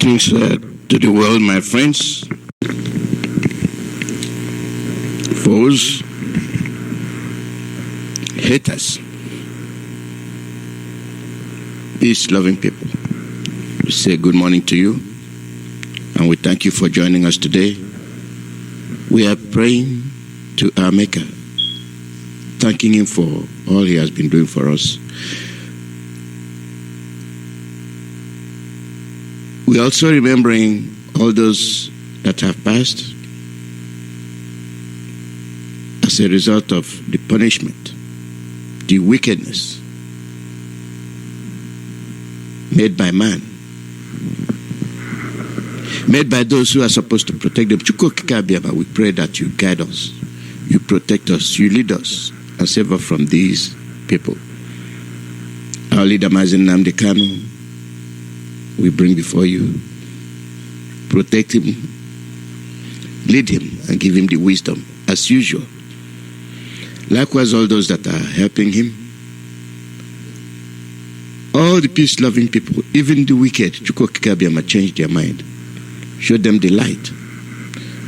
Greetings to the world, my friends, foes, haters, peace-loving people. We say good morning to you, and we thank you for joining us today. We are praying to our Maker, thanking Him for all He has been doing for us. We are also remembering all those that have passed as a result of the punishment, the wickedness made by man, made by those who are supposed to protect them. We pray that you guide us, you protect us, you lead us, and save us from these people. Our leader, Mazi, we bring before you. Protect him, lead him, and give him the wisdom, as usual. Likewise, all those that are helping him, all the peace-loving people, even the wicked, change their mind. Show them the light,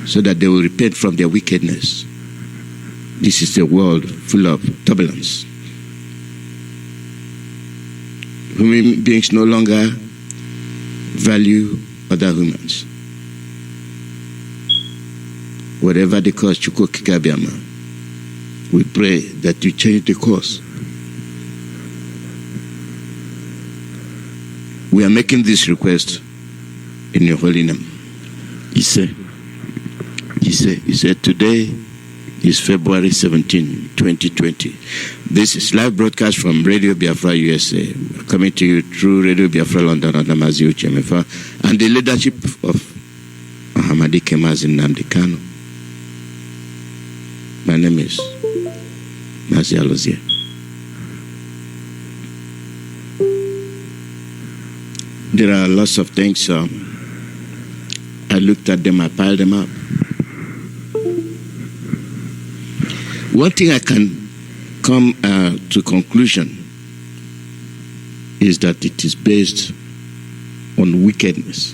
so that they will repent from their wickedness. This is a world full of turbulence. Human beings no longer value other humans. Whatever the cause, we pray that you change the course. We are making this request in your holy name. He said, today is February 17, 2020. This is live broadcast from Radio Biafra USA, coming to you through Radio Biafra London under Mazi and the leadership of Mazi. My name is Mazi. There are lots of things. I looked at them, I piled them up. One thing I can come to conclusion is that it is based on wickedness,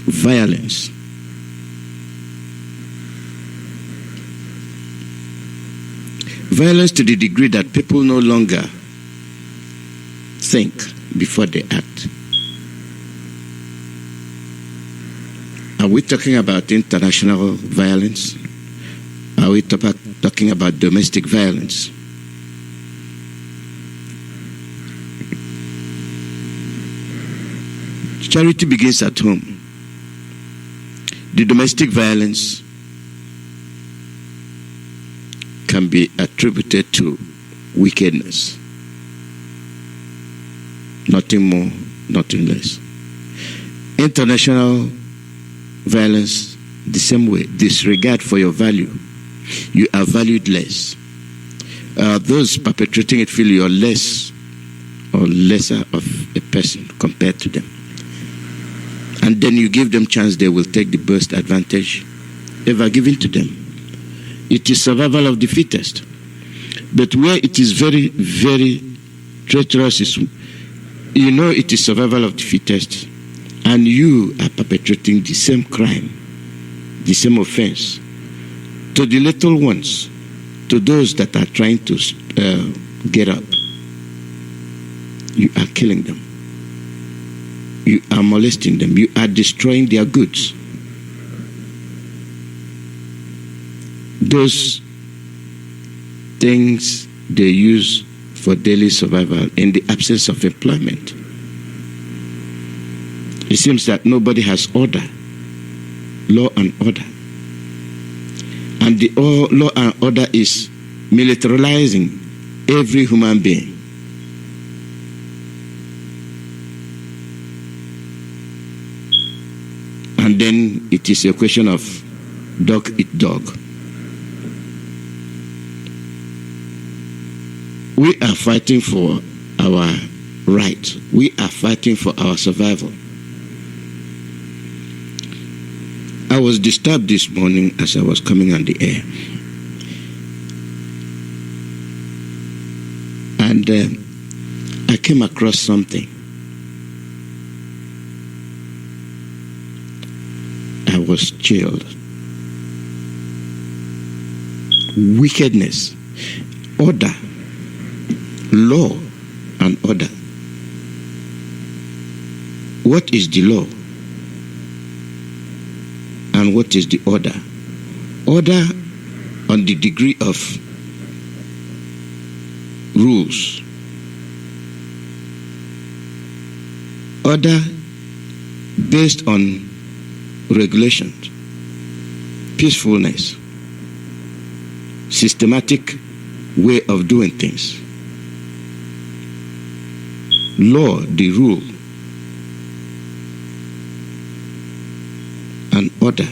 violence. Violence to the degree that people no longer think before they act. Are we talking about international violence? Are we talking about domestic violence? Charity begins at home. The domestic violence can be attributed to wickedness. Nothing more, nothing less. International violence, the same way. Disregard for your value. You are valued less. Those perpetrating it feel you're less or lesser of a person compared to them. And then you give them chance, they will take the best advantage ever given to them. It is survival of the fittest. But where it is very, very treacherous is, you know it is survival of the fittest, and you are perpetrating the same crime, the same offense, to the little ones, to those that are trying to get up. You are killing them. You are molesting them. You are destroying their goods. Those things they use for daily survival in the absence of employment. It seems that nobody has order, law and order. And the law and order is militarizing every human being. And then it is a question of dog eat dog. We are fighting for our right. We are fighting for our survival. I was disturbed this morning as I was coming on the air. And I came across something. was chilled. Wickedness, order, law, and order. What is the law? And what is the order? Order on the degree of rules. Order based on regulations, peacefulness, systematic way of doing things. Law, the rule, and order.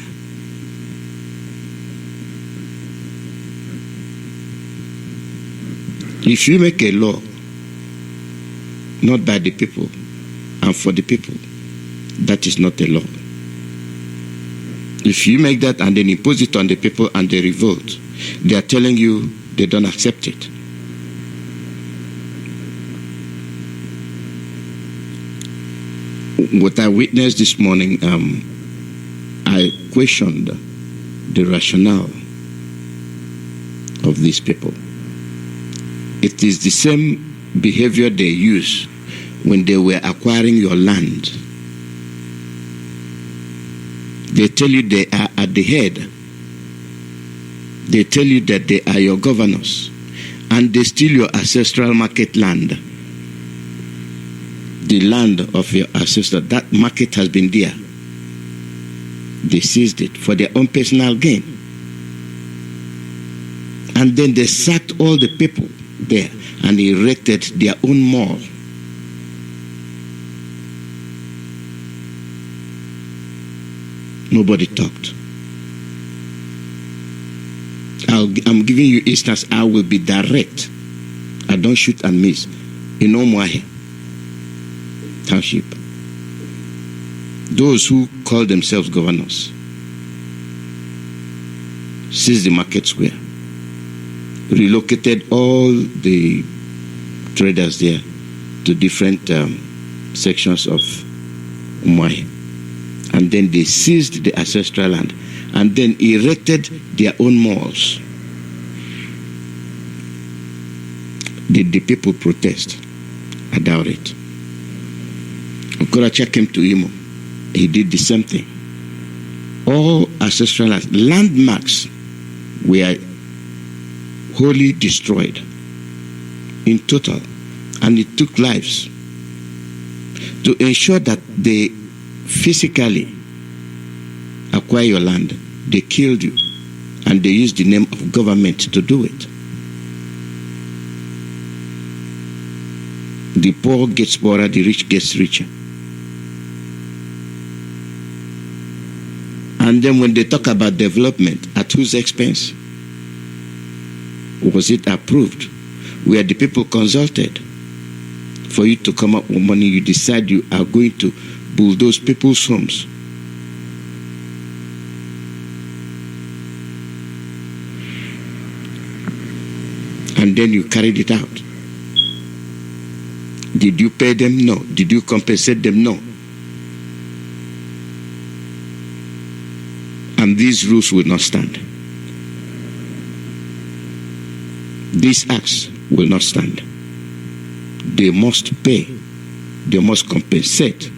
If you make a law, not by the people and for the people, that is not a law. If you make that and then impose it on the people and they revolt, they are telling you they don't accept it. What I witnessed this morning, I questioned the rationale of these people. It is the same behavior they use when they were acquiring your land. They tell you they are at the head. They tell you that they are your governors. And they steal your ancestral market land. The land of your ancestor, that market has been there. They seized it for their own personal gain. And then they sacked all the people there and erected their own mall. Nobody talked. I'm giving you instance. I will be direct. I don't shoot and miss. In Omwahe Township, those who call themselves governors seized the market square, relocated all the traders there to different sections of Omwahe. And then they seized the ancestral land and then erected their own malls. Did the people protest? I doubt it. Okorocha came to Imo. He did the same thing. All ancestral landmarks were wholly destroyed in total. And it took lives to ensure that they physically acquire your land. They killed you and they used the name of government to do it. The poor gets poorer, the rich gets richer. And then when they talk about development, at whose expense? Was it approved? Were the people consulted? For you to come up with money, you decide you are going to bulldoze people's homes. And then you carried it out. Did you pay them? No. Did you compensate them? No. And these rules will not stand. These acts will not stand. They must pay. They must compensate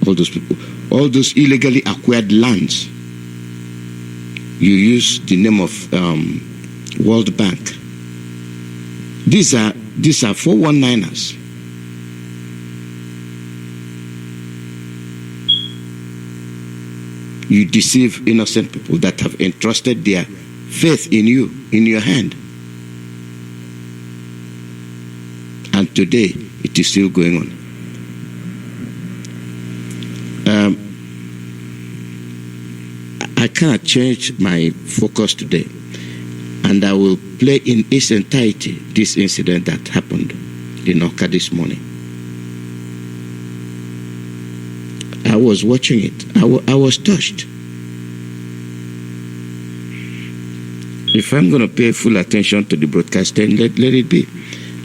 all those people. All those illegally acquired lands. You use the name of World Bank. These are 419ers. You deceive innocent people that have entrusted their faith in you, in your hand. And today, it is still going on. I cannot change my focus today. And I will play in its entirety this incident that happened in Oka this morning. I was watching it. I was touched. If I'm going to pay full attention to the broadcast, then let it be.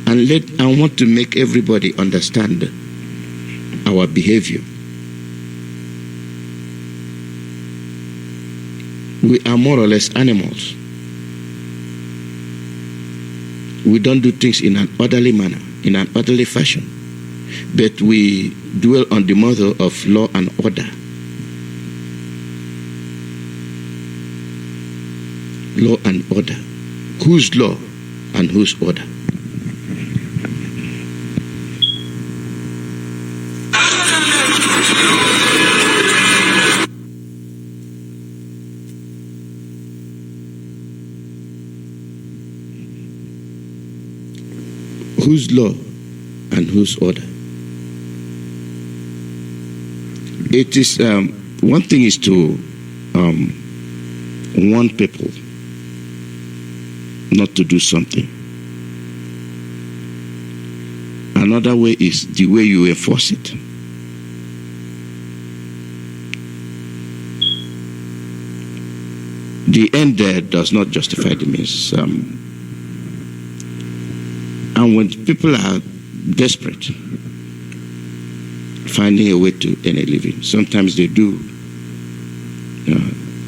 And I want to make everybody understand our behavior. We are more or less animals. We don't do things in an orderly manner, in an orderly fashion, but we dwell on the model of law and order. Law and order. Whose law and whose order? Whose law and whose order? It is one thing is to warn people not to do something. Another way is the way you enforce it. The end there does not justify the means. And when people are desperate, finding a way to earn a living, sometimes they do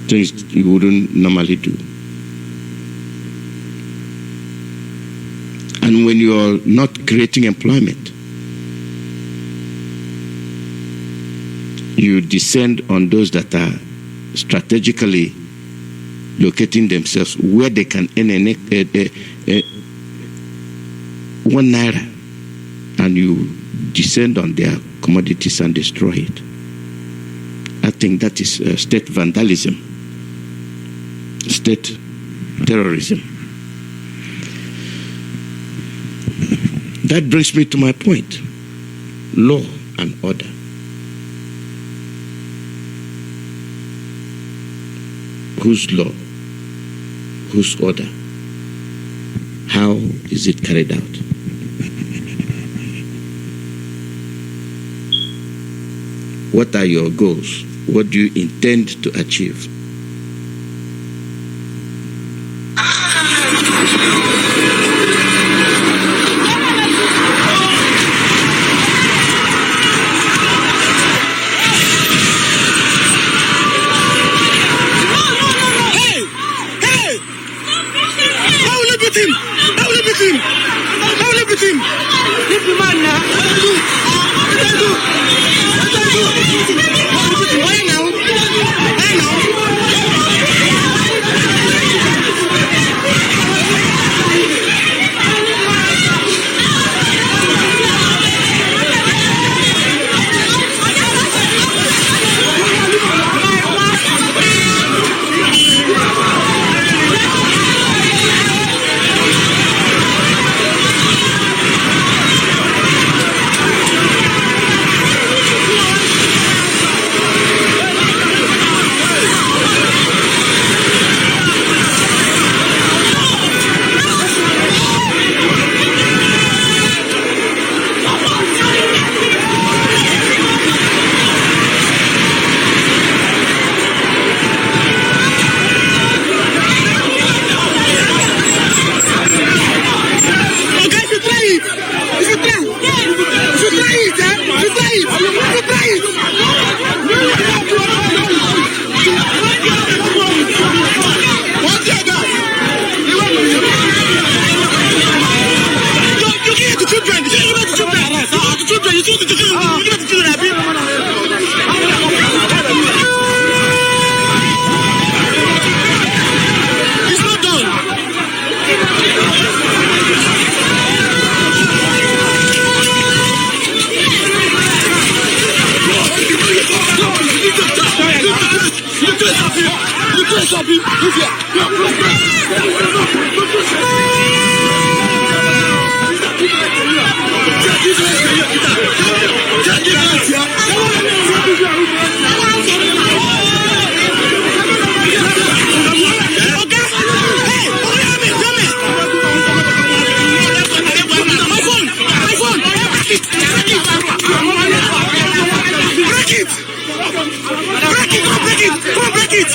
things you wouldn't normally do. And when you're not creating employment, you descend on those that are strategically locating themselves where they can earn one naira, and you descend on their commodities and destroy it. I think that is state vandalism, state terrorism. That brings me to my point. Law and order. Whose law? Whose order? How is it carried out? What are your goals? What do you intend to achieve? Break it! Come on, break it!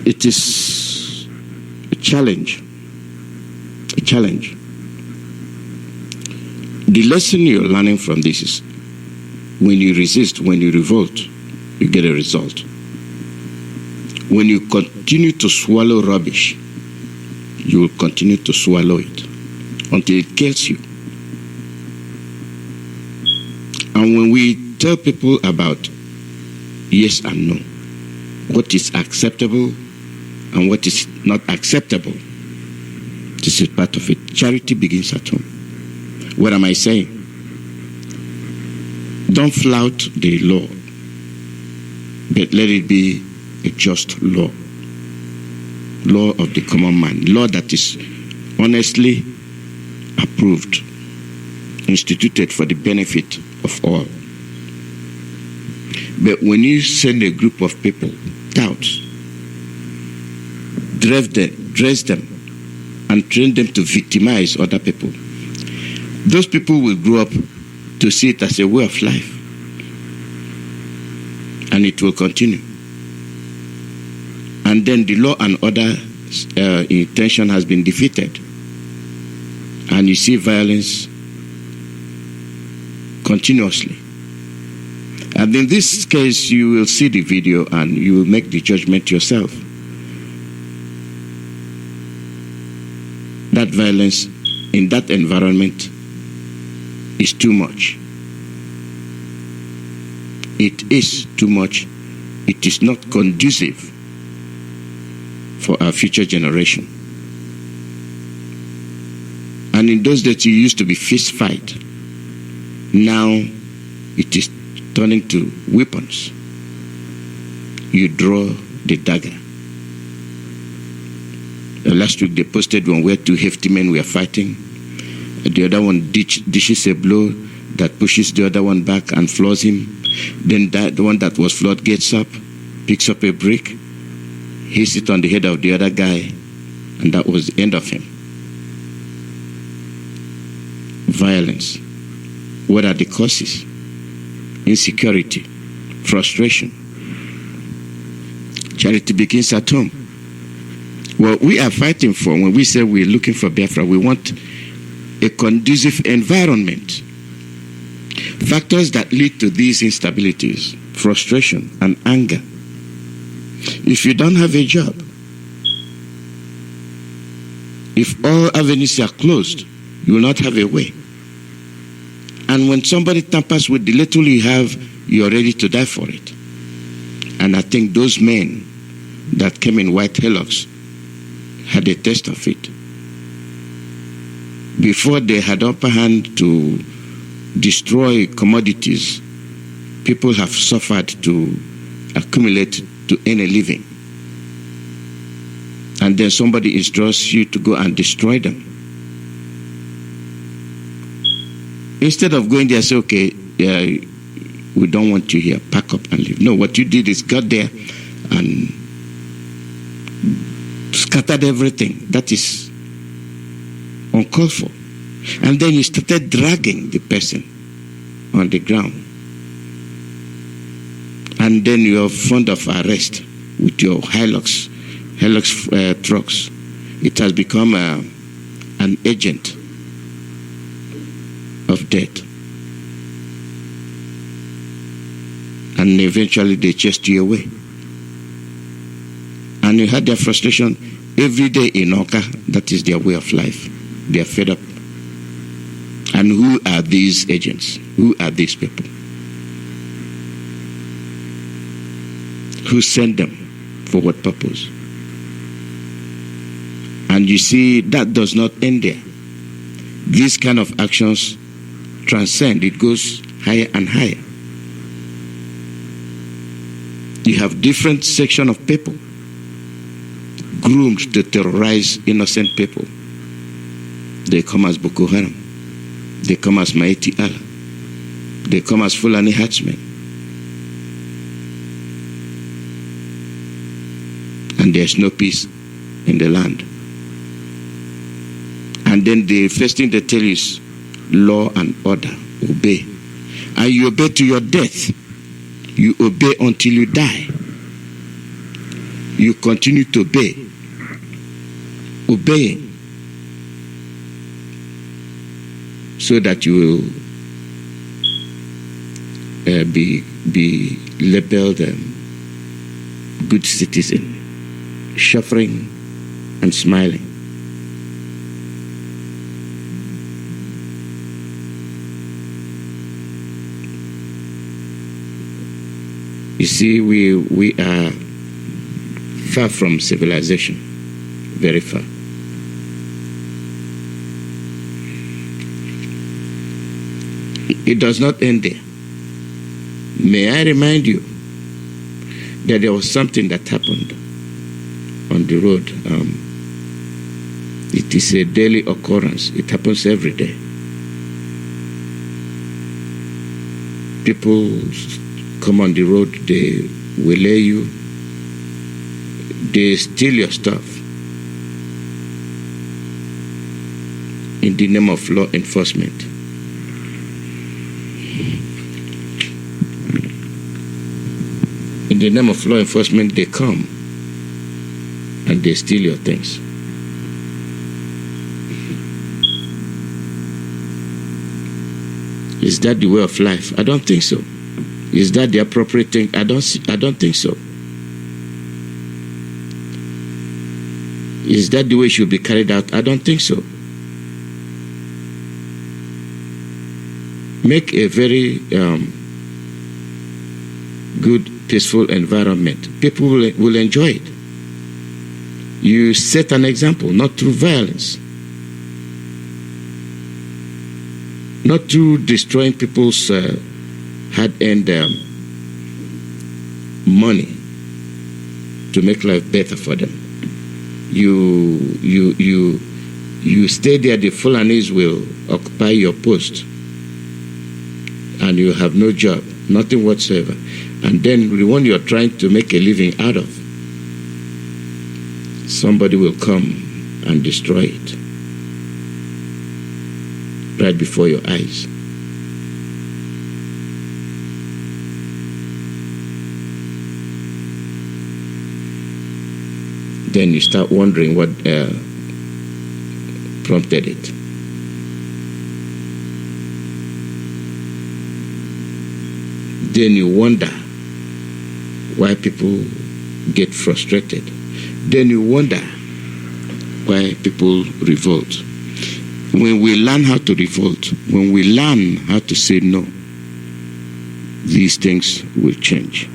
It is a challenge. A challenge. The lesson you're learning from this is when you resist, when you revolt, you get a result. When you continue to swallow rubbish, you will continue to swallow it until it kills you. And when we tell people about yes and no, what is acceptable and what is not acceptable, this is part of it. Charity begins at home. What am I saying? Don't flout the law, but let it be a just law. Law of the common man. Law that is honestly approved, instituted for the benefit of all. But when you send a group of people out, dress them, and train them to victimize other people, those people will grow up to see it as a way of life. And it will continue. And then the law and order intention has been defeated. And you see violence continuously. And in this case, you will see the video and you will make the judgment yourself. That violence in that environment is too much. It is too much. It is not conducive for our future generation. And in those days, you used to be fist fight. Now, it is turning to weapons. You draw the dagger. Last week, they posted one where two hefty men were fighting. The other one dishes a blow that pushes the other one back and floors him. Then the one that was floored gets up, picks up a brick, hit it on the head of the other guy, and that was the end of him. Violence. What are the causes? Insecurity, frustration. Charity begins at home. What we are fighting for, when we say we're looking for Biafra, we want a conducive environment. Factors that lead to these instabilities, frustration and anger. If you don't have a job, if all avenues are closed, you will not have a way. And when somebody tampers with the little you have, you're ready to die for it. And I think those men that came in white halos had a taste of it. Before they had upper hand to destroy commodities, people have suffered to accumulate to earn a living. And then somebody instructs you to go and destroy them. Instead of going there and say, okay, we don't want you here, pack up and leave. No, what you did is got there and scattered everything. That is uncalled for. And then you started dragging the person on the ground. And then you are fond of arrest with your Hilux trucks. It has become an agent of death. And eventually they chased you away. And you had their frustration every day in Oka. That is their way of life. They are fed up. And who are these agents? Who are these people? Who sent them? For what purpose? And you see, that does not end there. These kind of actions transcend. It goes higher and higher. You have different sections of people groomed to terrorize innocent people. They come as Boko Haram. They come as Maiti Allah. They come as Fulani Hatchmen. And there's no peace in the land. And then the first thing they tell you is law and order. Obey. And you obey to your death. You obey until you die. You continue to obey. Obeying. So that you will be labeled good citizen, suffering and smiling. You see, we are far from civilization, very far. It does not end there. May I remind you that there was something that happened on the road. It is a daily occurrence. It happens every day. People come on the road, they waylay you, they steal your stuff in the name of law enforcement. In the name of law enforcement, they come and they steal your things. Is that the way of life? I don't think so. Is that the appropriate thing? I don't think so. Is that the way it should be carried out? I don't think so. Make a very good, peaceful environment. People will enjoy it. You set an example, not through violence, not through destroying people's hard-earned money to make life better for them. You stay there. The Fulanis will occupy your post, and you have no job, nothing whatsoever. And then the one you're trying to make a living out of, somebody will come and destroy it right before your eyes. Then you start wondering what prompted it. Then you wonder why people get frustrated. Then you wonder why people revolt. When we learn how to revolt, when we learn how to say no, these things will change.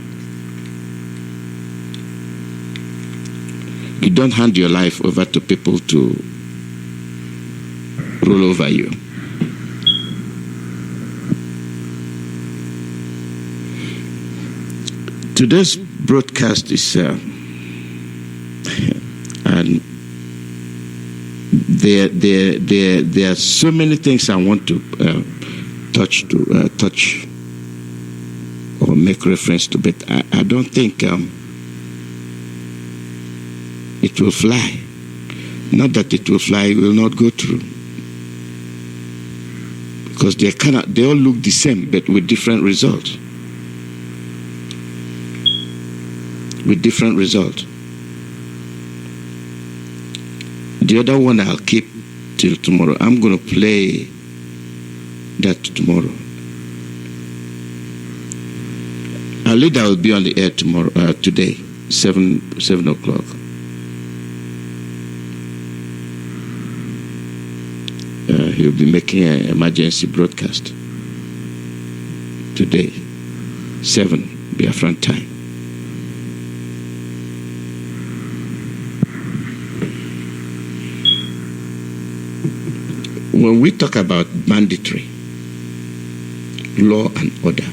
You don't hand your life over to people to rule over you. Today's broadcast is, and there are so many things I want to touch or make reference to, but I don't think it will fly. Not that it will fly, it will not go through, because they all look the same, but with different results. With different results. The other one I'll keep till tomorrow. I'm going to play that tomorrow. Our leader will be on the air tomorrow. Today, 7 o'clock. He'll be making an emergency broadcast today, 7 Biafran time. When we talk about mandatory law and order,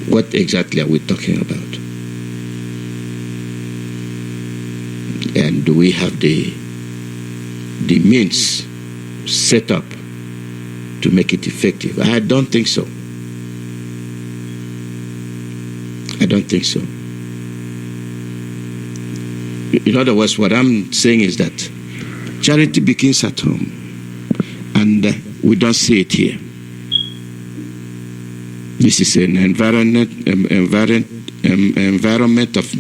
what exactly are we talking about? And do we have the means set up to make it effective? I don't think so. I don't think so. In other words, what I'm saying is that charity begins at home, and we don't see it here. This is an environment of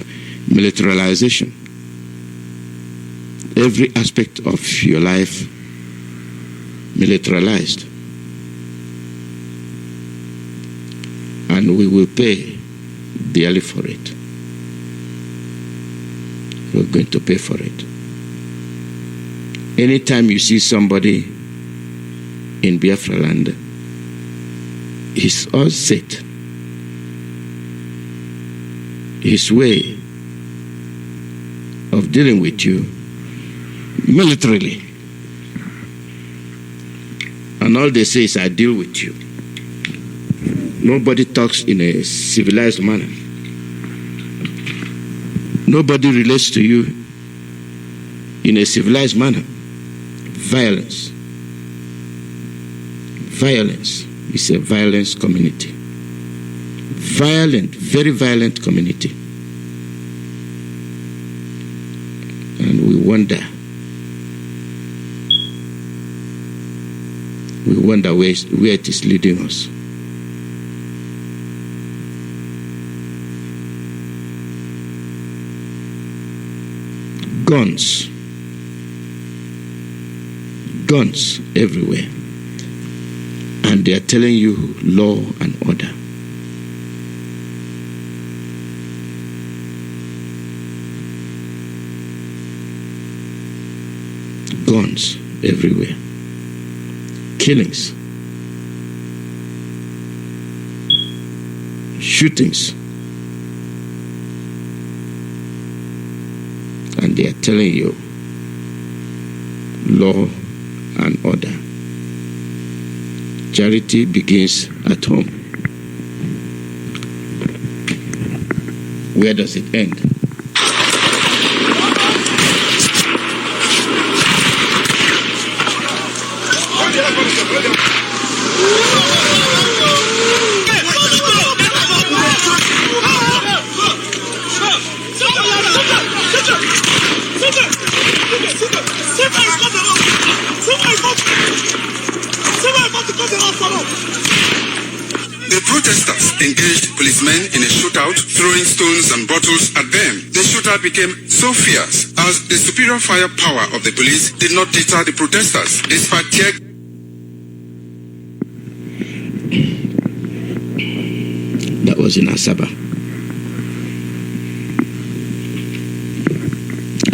militarization. Every aspect of your life militarized, and we will pay dearly for it. We're going to pay for it. Anytime you see somebody in Biafra land, he's all set. His way of dealing with you militarily. And all they say is, I deal with you. Nobody talks in a civilized manner. Nobody relates to you in a civilized manner. Violence. Violence is a violent community. Violent, very violent community. And we wonder where it is leading us. Guns everywhere, and they are telling you law and order. Guns everywhere, killings, shootings, and they are telling you law and order. Charity begins at home. Where does it end? Protesters engaged policemen in a shootout, throwing stones and bottles at them. The shootout became so fierce as the superior firepower of the police did not deter the protesters, despite tear. That was in Asaba.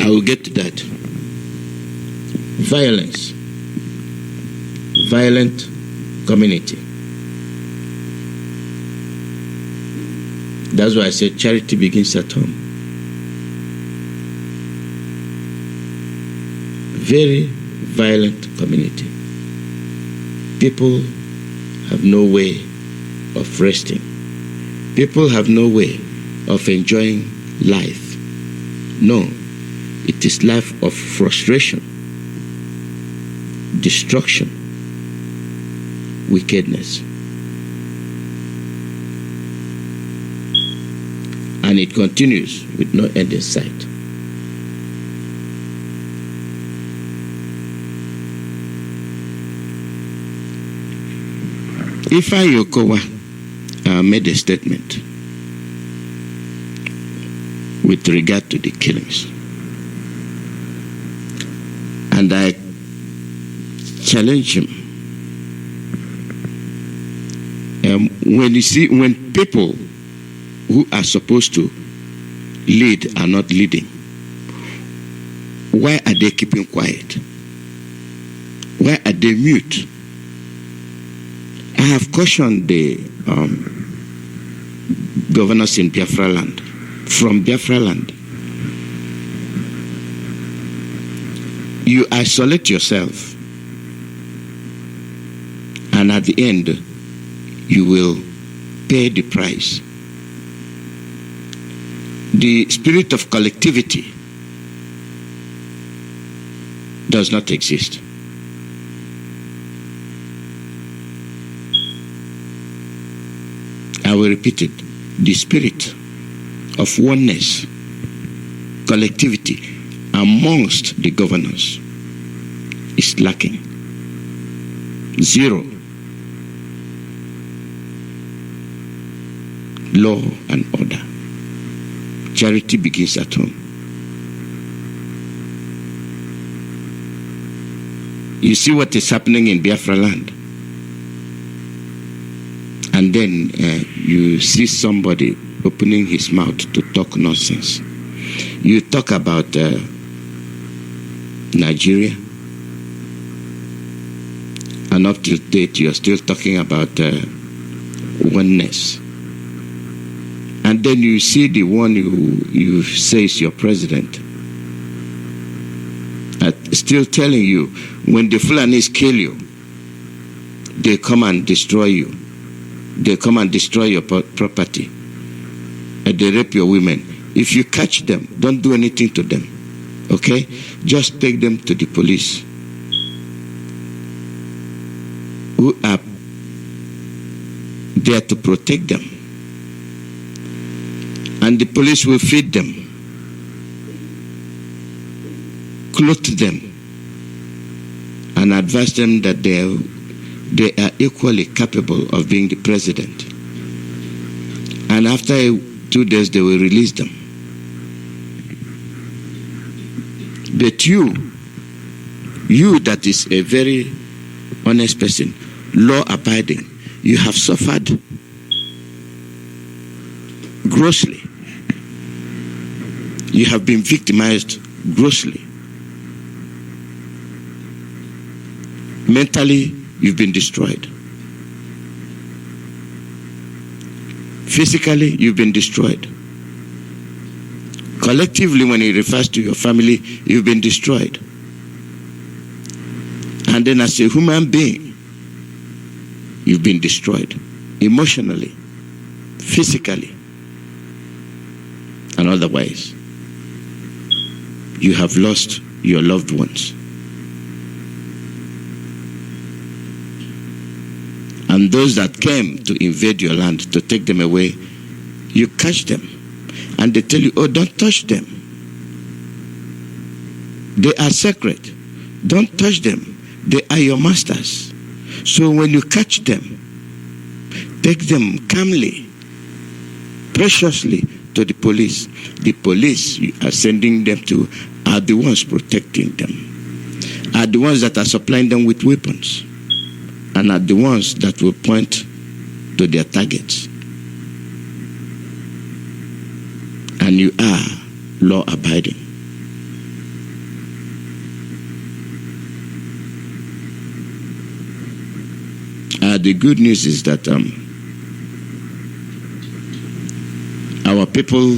I will get to that. Violence. Violent community. That's why I said charity begins at home. Very violent community. People have no way of resting. People have no way of enjoying life. No, it is life of frustration, destruction, wickedness. And it continues with no end in sight. Ifeanyi Okowa made a statement with regard to the killings. And I challenge him. When people who are supposed to lead are not leading, why are they keeping quiet? Why are they mute? I have cautioned the governors in Biafra land, from Biafra land. You isolate yourself, and at the end, you will pay the price. The spirit of collectivity does not exist. I will repeat it. The spirit of oneness, collectivity amongst the governors is lacking. Zero. Law and order. Charity begins at home. You see what is happening in Biafra land. And then you see somebody opening his mouth to talk nonsense. You talk about Nigeria, and up to date you're still talking about oneness. And then you see the one you say is your president still telling you, when the Fulanis kill you, they come and destroy you. They come and destroy your property. And they rape your women. If you catch them, don't do anything to them. Okay? Just take them to the police, who are there to protect them. And the police will feed them, clothe them, and advise them that they are equally capable of being the president. And after 2 days, they will release them. But you that is a very honest person, law-abiding, you have suffered grossly. You have been victimized grossly. Mentally, you've been destroyed. Physically, you've been destroyed. Collectively, when it refers to your family, you've been destroyed. And then as a human being, you've been destroyed. Emotionally, physically, and otherwise. You have lost your loved ones. And those that came to invade your land, to take them away, you catch them. And they tell you, oh, don't touch them. They are sacred. Don't touch them. They are your masters. So when you catch them, Take them calmly, preciously to the police. The police you are sending them to are the ones protecting them, are the ones that are supplying them with weapons, and are the ones that will point to their targets. And you are law-abiding. The good news is that our people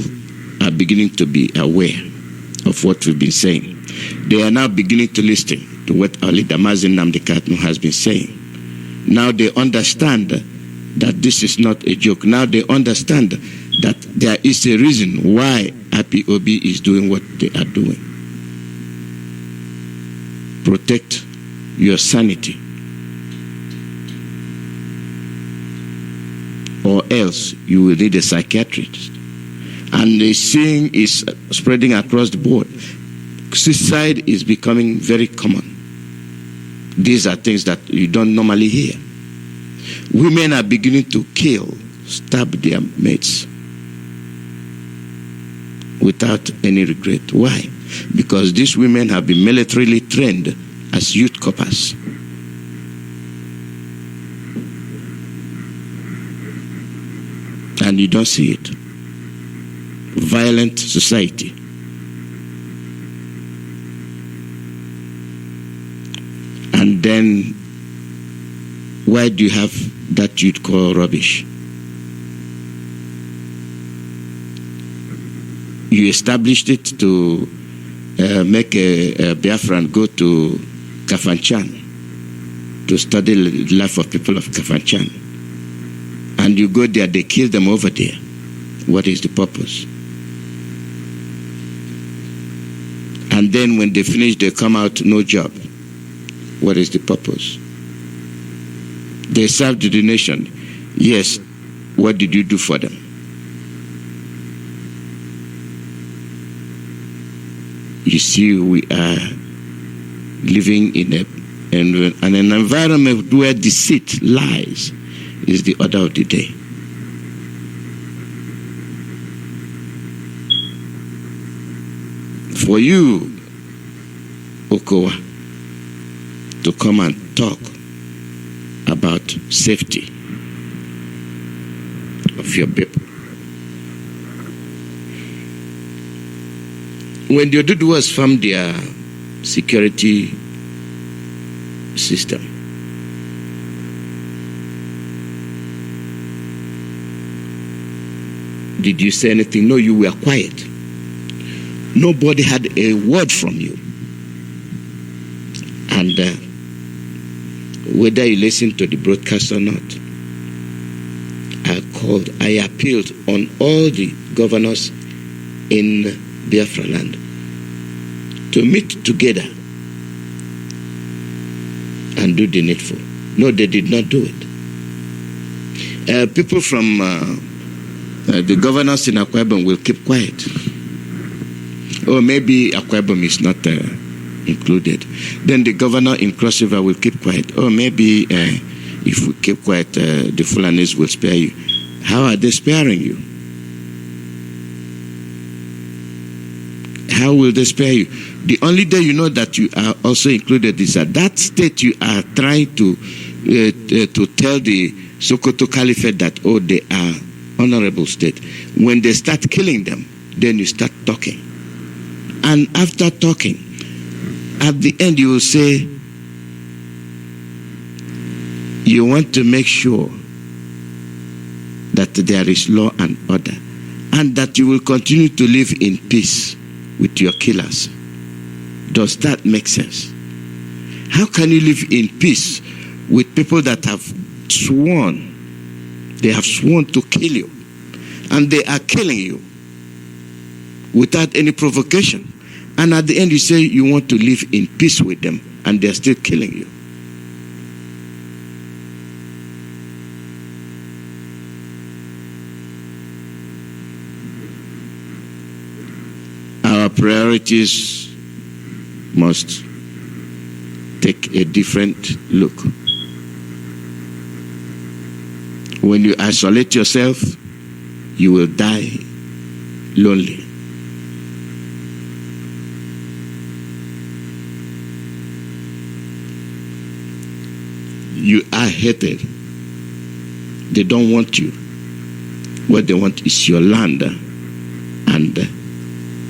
are beginning to be aware of what we've been saying. They are now beginning to listen to what our leader Mazi has been saying. Now they understand that this is not a joke. Now they understand that there is a reason why IPOB is doing what they are doing. Protect your sanity, or else you will need a psychiatrist. And the seeing is spreading across the board. Suicide is becoming very common. These are things that you don't normally hear. Women are beginning to kill, stab their mates without any regret. Why? Because these women have been militarily trained as youth corpers. And you don't see it. Violent society. And then, why do you have that you'd call rubbish? You established it to make a Biafran go to Kafanchan to study the life of people of Kafanchan. And you go there, they kill them over there. What is the purpose? And then when they finish, they come out, no job. What is the purpose? They served the nation. Yes, what did you do for them? You see, we are living in an environment where deceit, lies, is the order of the day. For you, Okowa, to come and talk about safety of your people. When the Oduduwas formed their security system, did you say anything? No, you were quiet. Nobody had a word from you. And whether you listen to the broadcast or not, I appealed on all the governors in Biafra land to meet together and do the needful. No, they did not do it. People from the governors in Akwa Ibom will keep quiet. Or maybe Akwa Ibom is not included. Then the governor in Cross River will keep quiet. Or maybe if we keep quiet, the Fulanis will spare you. How are they sparing you? How will they spare you? The only day you know that you are also included is at that state you are trying to tell the Sokoto Caliphate that, oh, they are honorable state. When they start killing them, then you start talking. And after talking, at the end you will say, you want to make sure that there is law and order, and that you will continue to live in peace with your killers. Does that make sense? How can you live in peace with people that have sworn, they have sworn to kill you, and they are killing you without any provocation? And at the end you say you want to live in peace with them, and they are still killing you. Our priorities must take a different look. When you isolate yourself, you will die lonely. You are hated. They don't want you. What they want is your land and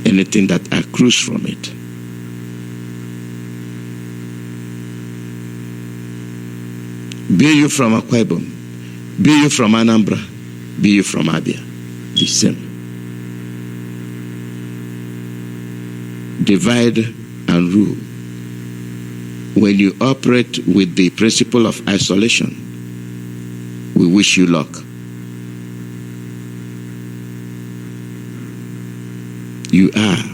anything that accrues from it. Be you from Akwa Ibom, be you from Anambra, be you from Abia, the same. Divide and rule. When you operate with the principle of isolation, we wish you luck. You are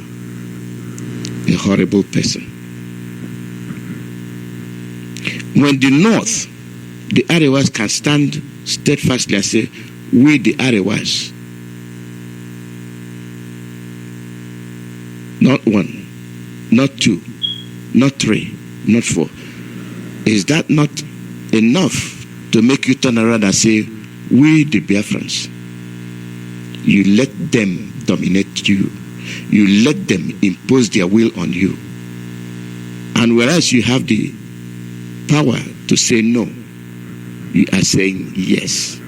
a horrible person. When the North, the Arewas, can stand steadfastly and say, we the Arewas, not one, not two, not three, not four, is that not enough to make you turn around and say, we the Biafrans? You let them dominate you. You let them impose their will on you. And whereas you have the power to say no, you are saying yes.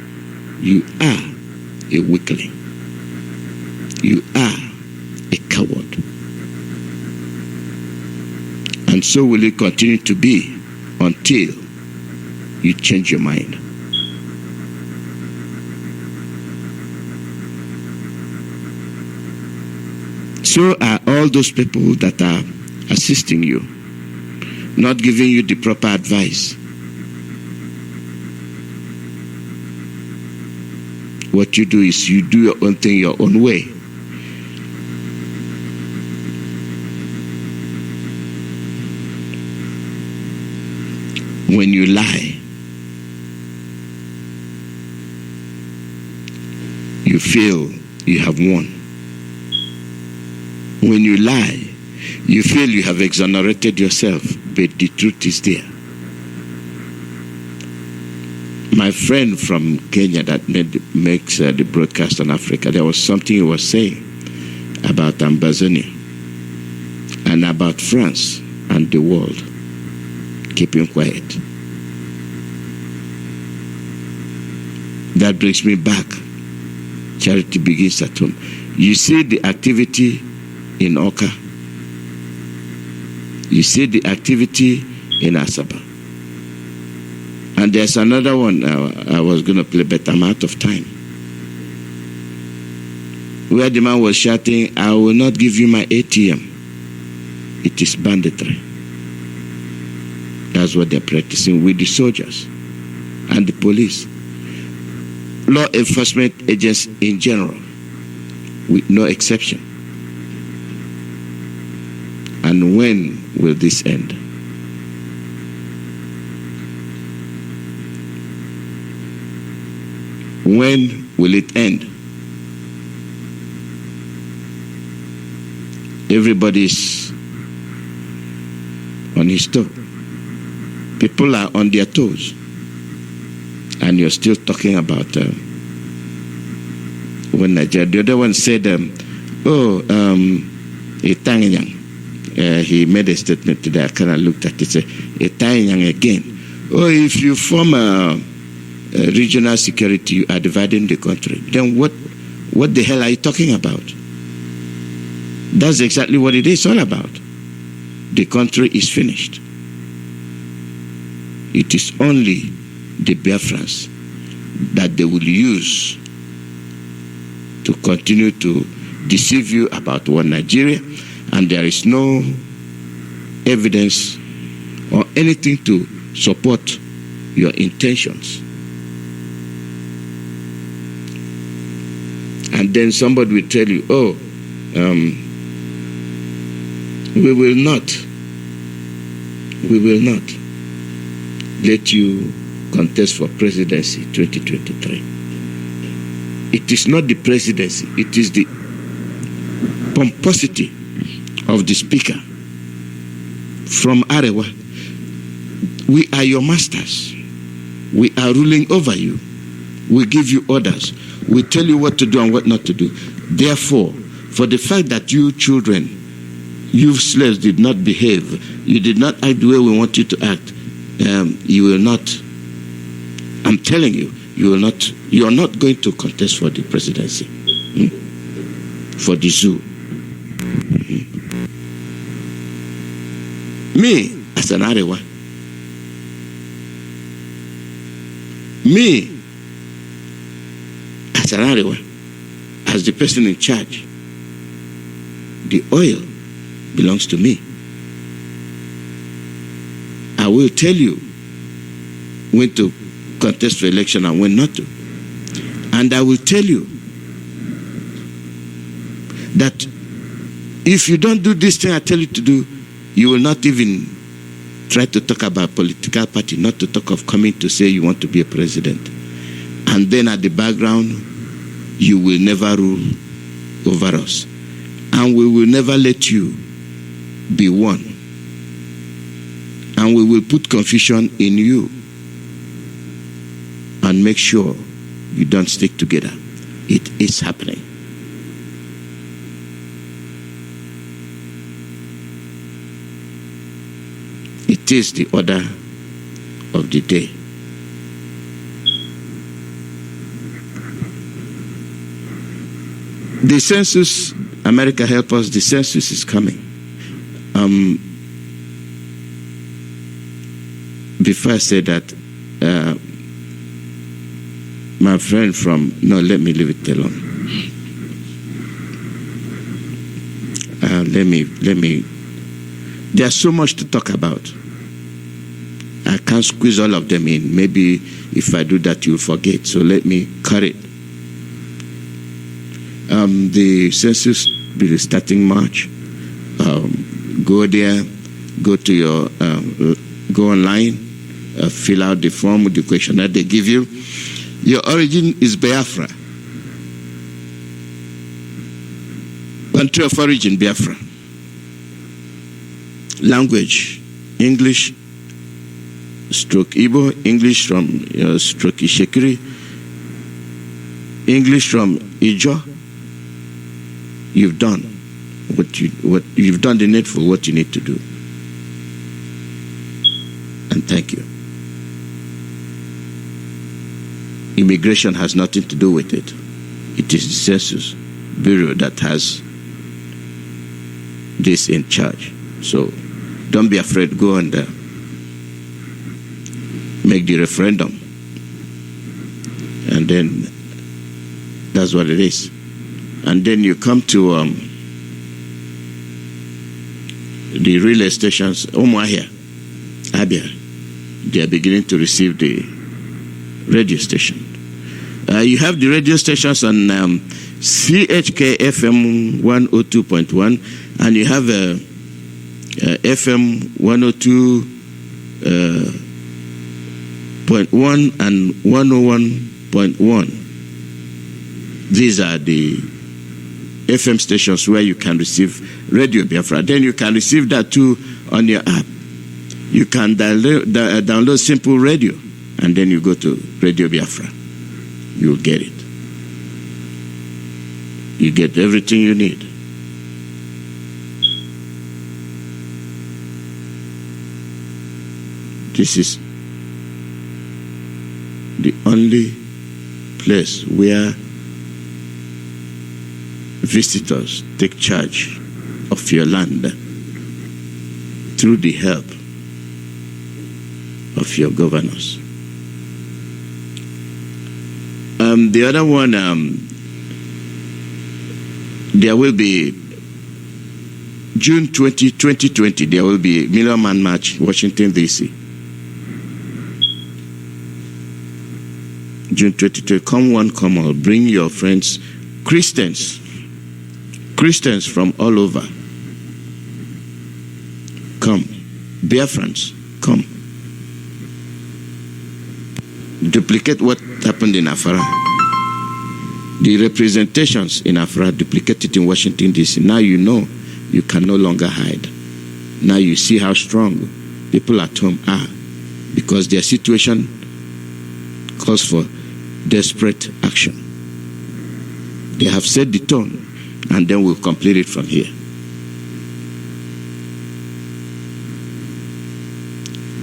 You are a weakling. You are a coward. And so will it continue to be until you change your mind. So are all those people that are assisting you, not giving you the proper advice. What you do is you do your own thing your own way. When you lie, you feel you have won. When you lie, you feel you have exonerated yourself, but the truth is there. My friend from Kenya that makes the broadcast on Africa, there was something he was saying about Ambazonia and about France and the world keeping quiet. That brings me back. Charity begins at home. You see the activity in Oka. You see the activity in Asaba. And there's another one I was going to play, but I'm out of time. Where the man was shouting, I will not give you my ATM. It is banditry. That's what they're practicing with the soldiers and the police. Law enforcement agents in general, with no exception. And when will this end? When will it end? Everybody's on his toe. People are on their toes. And you're still talking about when Nigeria. The other one said, Itanyang. He made a statement today. I kind of looked at it. Said, Itanyang again. Oh, if you form a regional security, you are dividing the country. Then what the hell are you talking about? That's exactly what it is all about. The country is finished. It is only the Biafrans that they will use to continue to deceive you about one Nigeria, and there is no evidence or anything to support your intentions. And then somebody will tell you, we will not let you contest for presidency 2023. It is not the presidency, it is the pomposity of the speaker from Arewa. We are your masters. We are ruling over you. We give you orders. We tell you what to do and what not to do. Therefore, for the fact that you children, you slaves did not behave, you did not act the way we want you to act, you will not, I'm telling you, you are not going to contest for the presidency, for the zoo. Me, as an Arewa, me, as an Arewa, as the person in charge, the oil belongs to me. I will tell you when to contest for election and when not to. And I will tell you that if you don't do this thing I tell you to do, you will not even try to talk about political party, not to talk of coming to say you want to be a president. And then at the background, you will never rule over us. And we will never let you be one. And we will put confusion in you and make sure you don't stick together. It is happening. It is the order of the day. The census, America help us, the census is coming. Before I say that, my friend from, no, let me leave it alone. Let me, there's so much to talk about. I can't squeeze all of them in. Maybe if I do that, you'll forget. So let me cut it. The census will be starting March. Go there, go to your, go online, fill out the form with the questionnaire they give you. Your origin is Biafra. Country of origin, Biafra. Language, English, stroke Igbo, English from stroke Insecurity, English from Ijo. You've done what you've done the needful, what you need to do. And thank you. Immigration has nothing to do with it. It is the Census Bureau that has this in charge. So don't be afraid. Go and make the referendum. And then that's what it is. And then you come to the relay stations, Omwahia, Abia. They are beginning to receive the radio station. You have the radio stations on CHK FM 102.1, and you have FM 102.1 and 101.1. These are the FM stations where you can receive Radio Biafra. Then you can receive that too on your app. You can download Simple Radio, and then you go to Radio Biafra. You'll get it. You get everything you need. This is the only place where visitors take charge of your land through the help of your governors. The other one, there will be June 2020, there will be Million Man March, Washington, D.C. June 2020, come one, come all. Bring your friends, Christians from all over. Come. Biafrans, come. Duplicate what happened in Afara. The representations in Afara, duplicate it in Washington, D.C. Now you know you can no longer hide. Now you see how strong people at home are, because their situation calls for desperate action. They have set the tone, and then we'll complete it from here.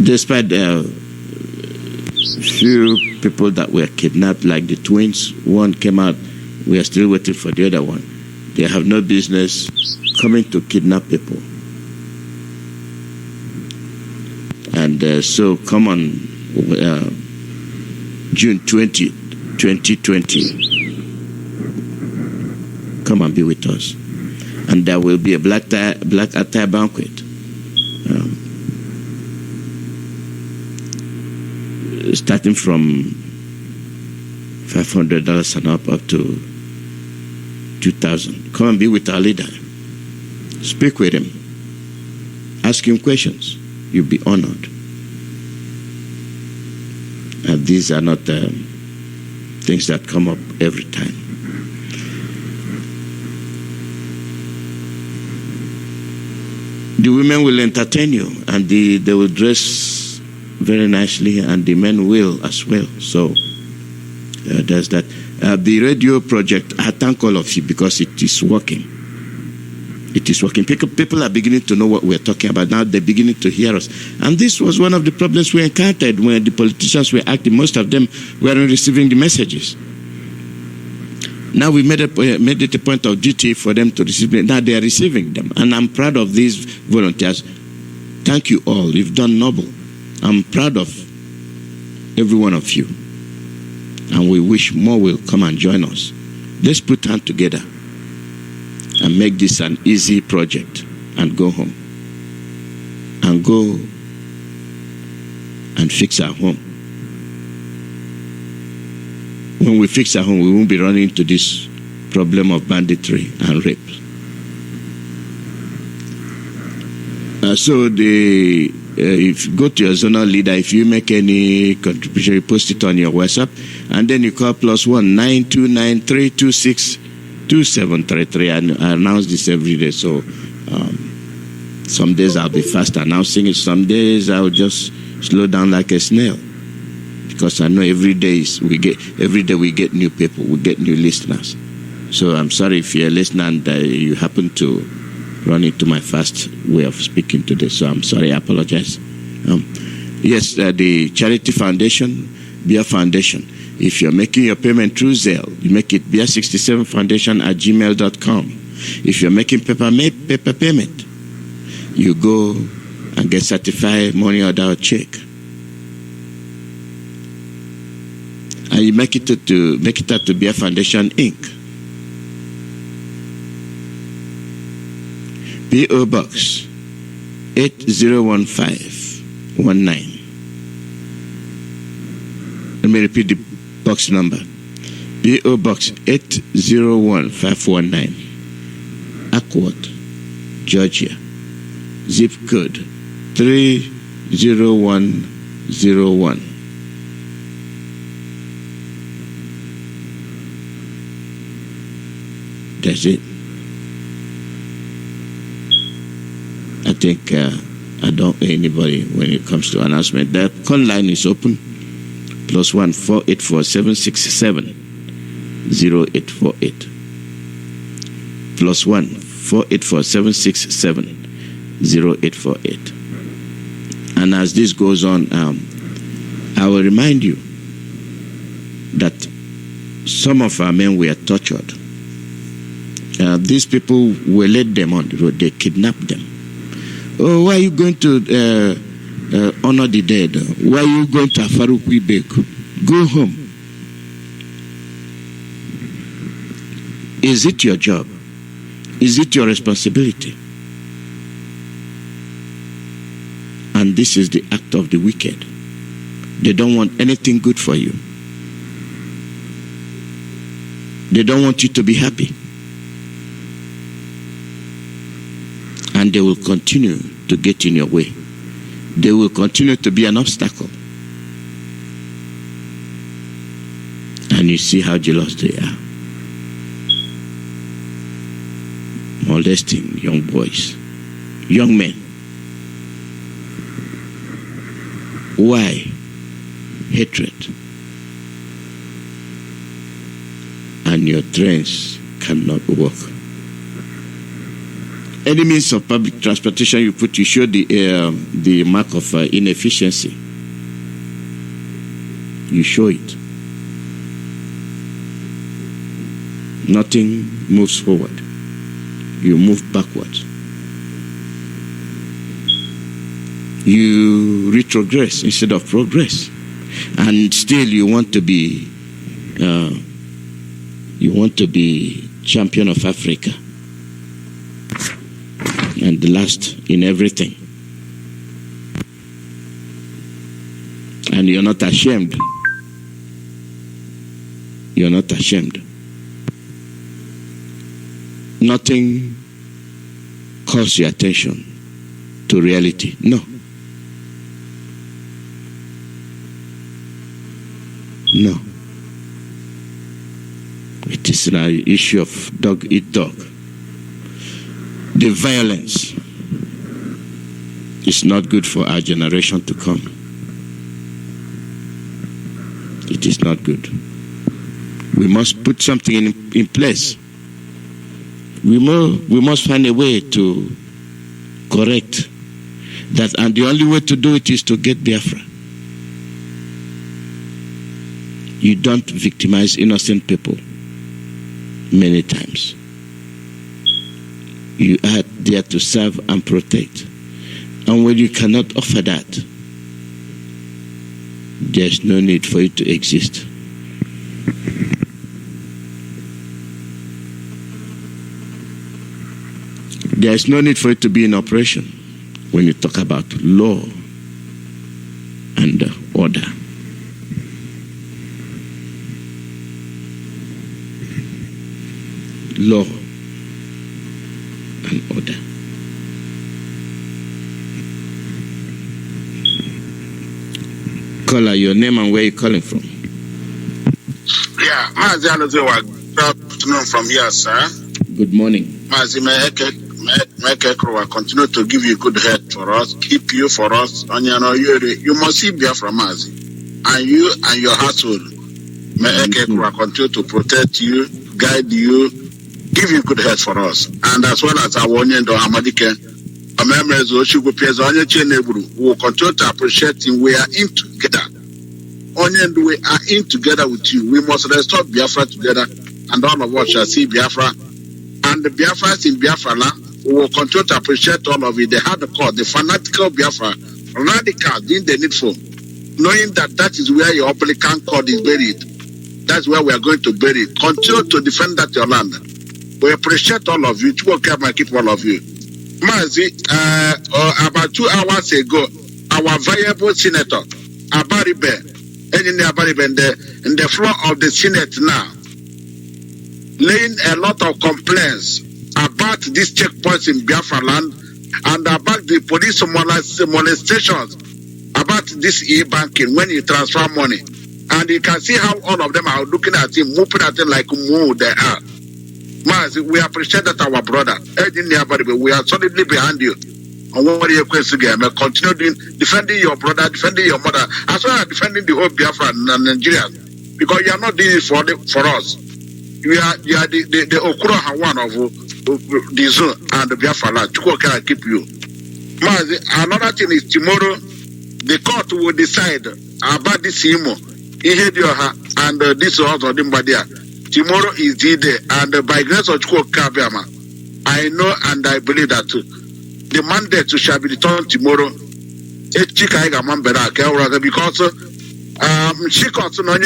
Despite few people that were kidnapped, like the twins, one came out, we are still waiting for the other one. They have no business coming to kidnap people. And so come on June 20, 2020, come and be with us. And there will be a black attire banquet. Starting from $500 and up to $2,000. Come and be with our leader. Speak with him. Ask him questions. You'll be honored. And these are not things that come up every time. The women will entertain you, and they will dress very nicely, and the men will as well. So there's that. The radio project, I thank all of you because it is working. It is working. People are beginning to know what we're talking about now. They're beginning to hear us. And this was one of the problems we encountered when the politicians were acting. Most of them weren't receiving the messages. Now we made it a point of duty for them to receive them. Now they are receiving them. And I'm proud of these volunteers. Thank you all. You've done noble. I'm proud of every one of you. And we wish more will come and join us. Let's put hands together and make this an easy project and go home. And go and fix our home. When we fix our home, we won't be running into this problem of banditry and rape. If you go to your zonal leader, if you make any contribution, you post it on your WhatsApp, and then you call +1 929 326 2733. I announce this every day, so some days I'll be fast announcing it, some days I'll just slow down like a snail, because I know every day we get new people, we get new listeners. So I'm sorry if you're listening and you happen to run into my fast way of speaking today. So I'm sorry, I apologize. Yes, the charity foundation, Beer Foundation. If you're making your payment through Zelle, you make it beer67foundation@gmail.com. If you're making paper payment, you go and get certified money order or check. And you make it out to Beer Foundation Inc. P.O. Box 801519. Let me repeat the box number. P.O. Box 801519. Acworth, Georgia. Zip code 30101. That's it. I think I don't owe anybody when it comes to announcement. The call line is open. +1 484 767 0848. +1 484 767 0848. And as this goes on, I will remind you that some of our men were tortured. These people were led them on the road. They kidnapped them. Oh, why are you going to honor the dead? Why are you going to Afarukwi? Go home. Is it your job? Is it your responsibility? And this is the act of the wicked. They don't want anything good for you. They don't want you to be happy. And they will continue to get in your way. They will continue to be an obstacle. And you see how jealous they are. Molesting young boys, young men. Why? Hatred. and your trains cannot work. Any means of public transportation you put, you show the mark of inefficiency. You show it. Nothing moves forward. You move backwards. You retrogress instead of progress. And still you want to be champion of Africa. And the last in everything. And you're not ashamed. You're not ashamed. Nothing calls your attention to reality. No. No. It is an issue of dog eat dog. The violence is not good for our generation to come. It is not good. We must put something in place. We must find a way to correct that, and the only way to do it is to get Biafra. You don't victimize innocent people many times. You are there to serve and protect. And when you cannot offer that, there's no need for it to exist. There's no need for it to be in operation when you talk about law and order. Law and order. Caller, your name and where you calling from? Yeah, Mazi, good afternoon from here, sir. Good morning. Mazi, Iyke will continue to give you good head for us, keep you for us. And you must see Biafra, Mazi. And you and your household, Iyke will continue to protect you, guide you, give you good head for us. And as well as our Onyendo Amadike, a members of Oshugu will continue to appreciate him. We are in together. Onyendo, we are in together with you. We must restore Biafra together, and all of us shall see Biafra. And the Biafras in Biafra land, we will continue to appreciate all of you. They had the call, the fanatical Biafra, radical, didn't they need for, knowing that that is where your Republican cord is buried. That's where we are going to bury it. Continue to defend that your land. We appreciate all of you. Keep all of you. Mazi, about 2 hours ago, our viable senator, Abaribe, in the floor of the Senate now, laying a lot of complaints about these checkpoints in Biafra land and about the police molestations, about this e-banking when you transfer money. And you can see how all of them are looking at him, moving at him like moo they are. Mazi, we appreciate that our brother. We are solidly behind you. And what are you going to get? Continue defending your brother, defending your mother, as well as defending the whole Biafra and Nigerians. Because you are not doing it for us. You are the Okuro Hawan of the zone and the Biafra land. Chuko can keep you. Mazi, another thing is tomorrow, the court will decide about this IMO, and this also Dimbadia. Tomorrow is the day, and by grace of Chuko Kabiama, I know and I believe that the mandate shall be returned tomorrow. Because she got to know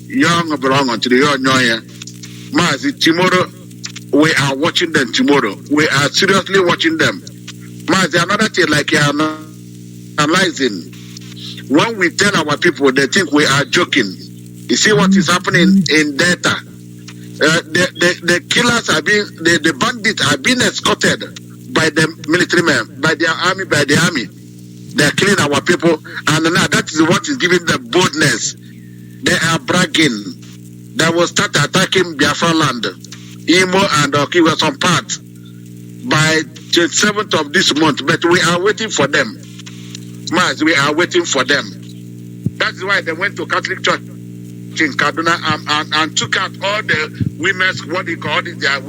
young belong unto the young. Mazi, tomorrow we are watching them. Tomorrow we are seriously watching them. Mazi, another thing like you are analyzing. When we tell our people, they think we are joking. You see what is happening in Delta. The killers are being, the bandits are being escorted by the military men, by the army. They are killing our people, and now that is what is giving them boldness. They are bragging. They will start attacking Biafra land, Imo and Okiwa, some part by the 7th of this month. But we are waiting for them. Mazi, we are waiting for them. That's why they went to Catholic Church church in Kaduna and took out all the women's, what they call it, their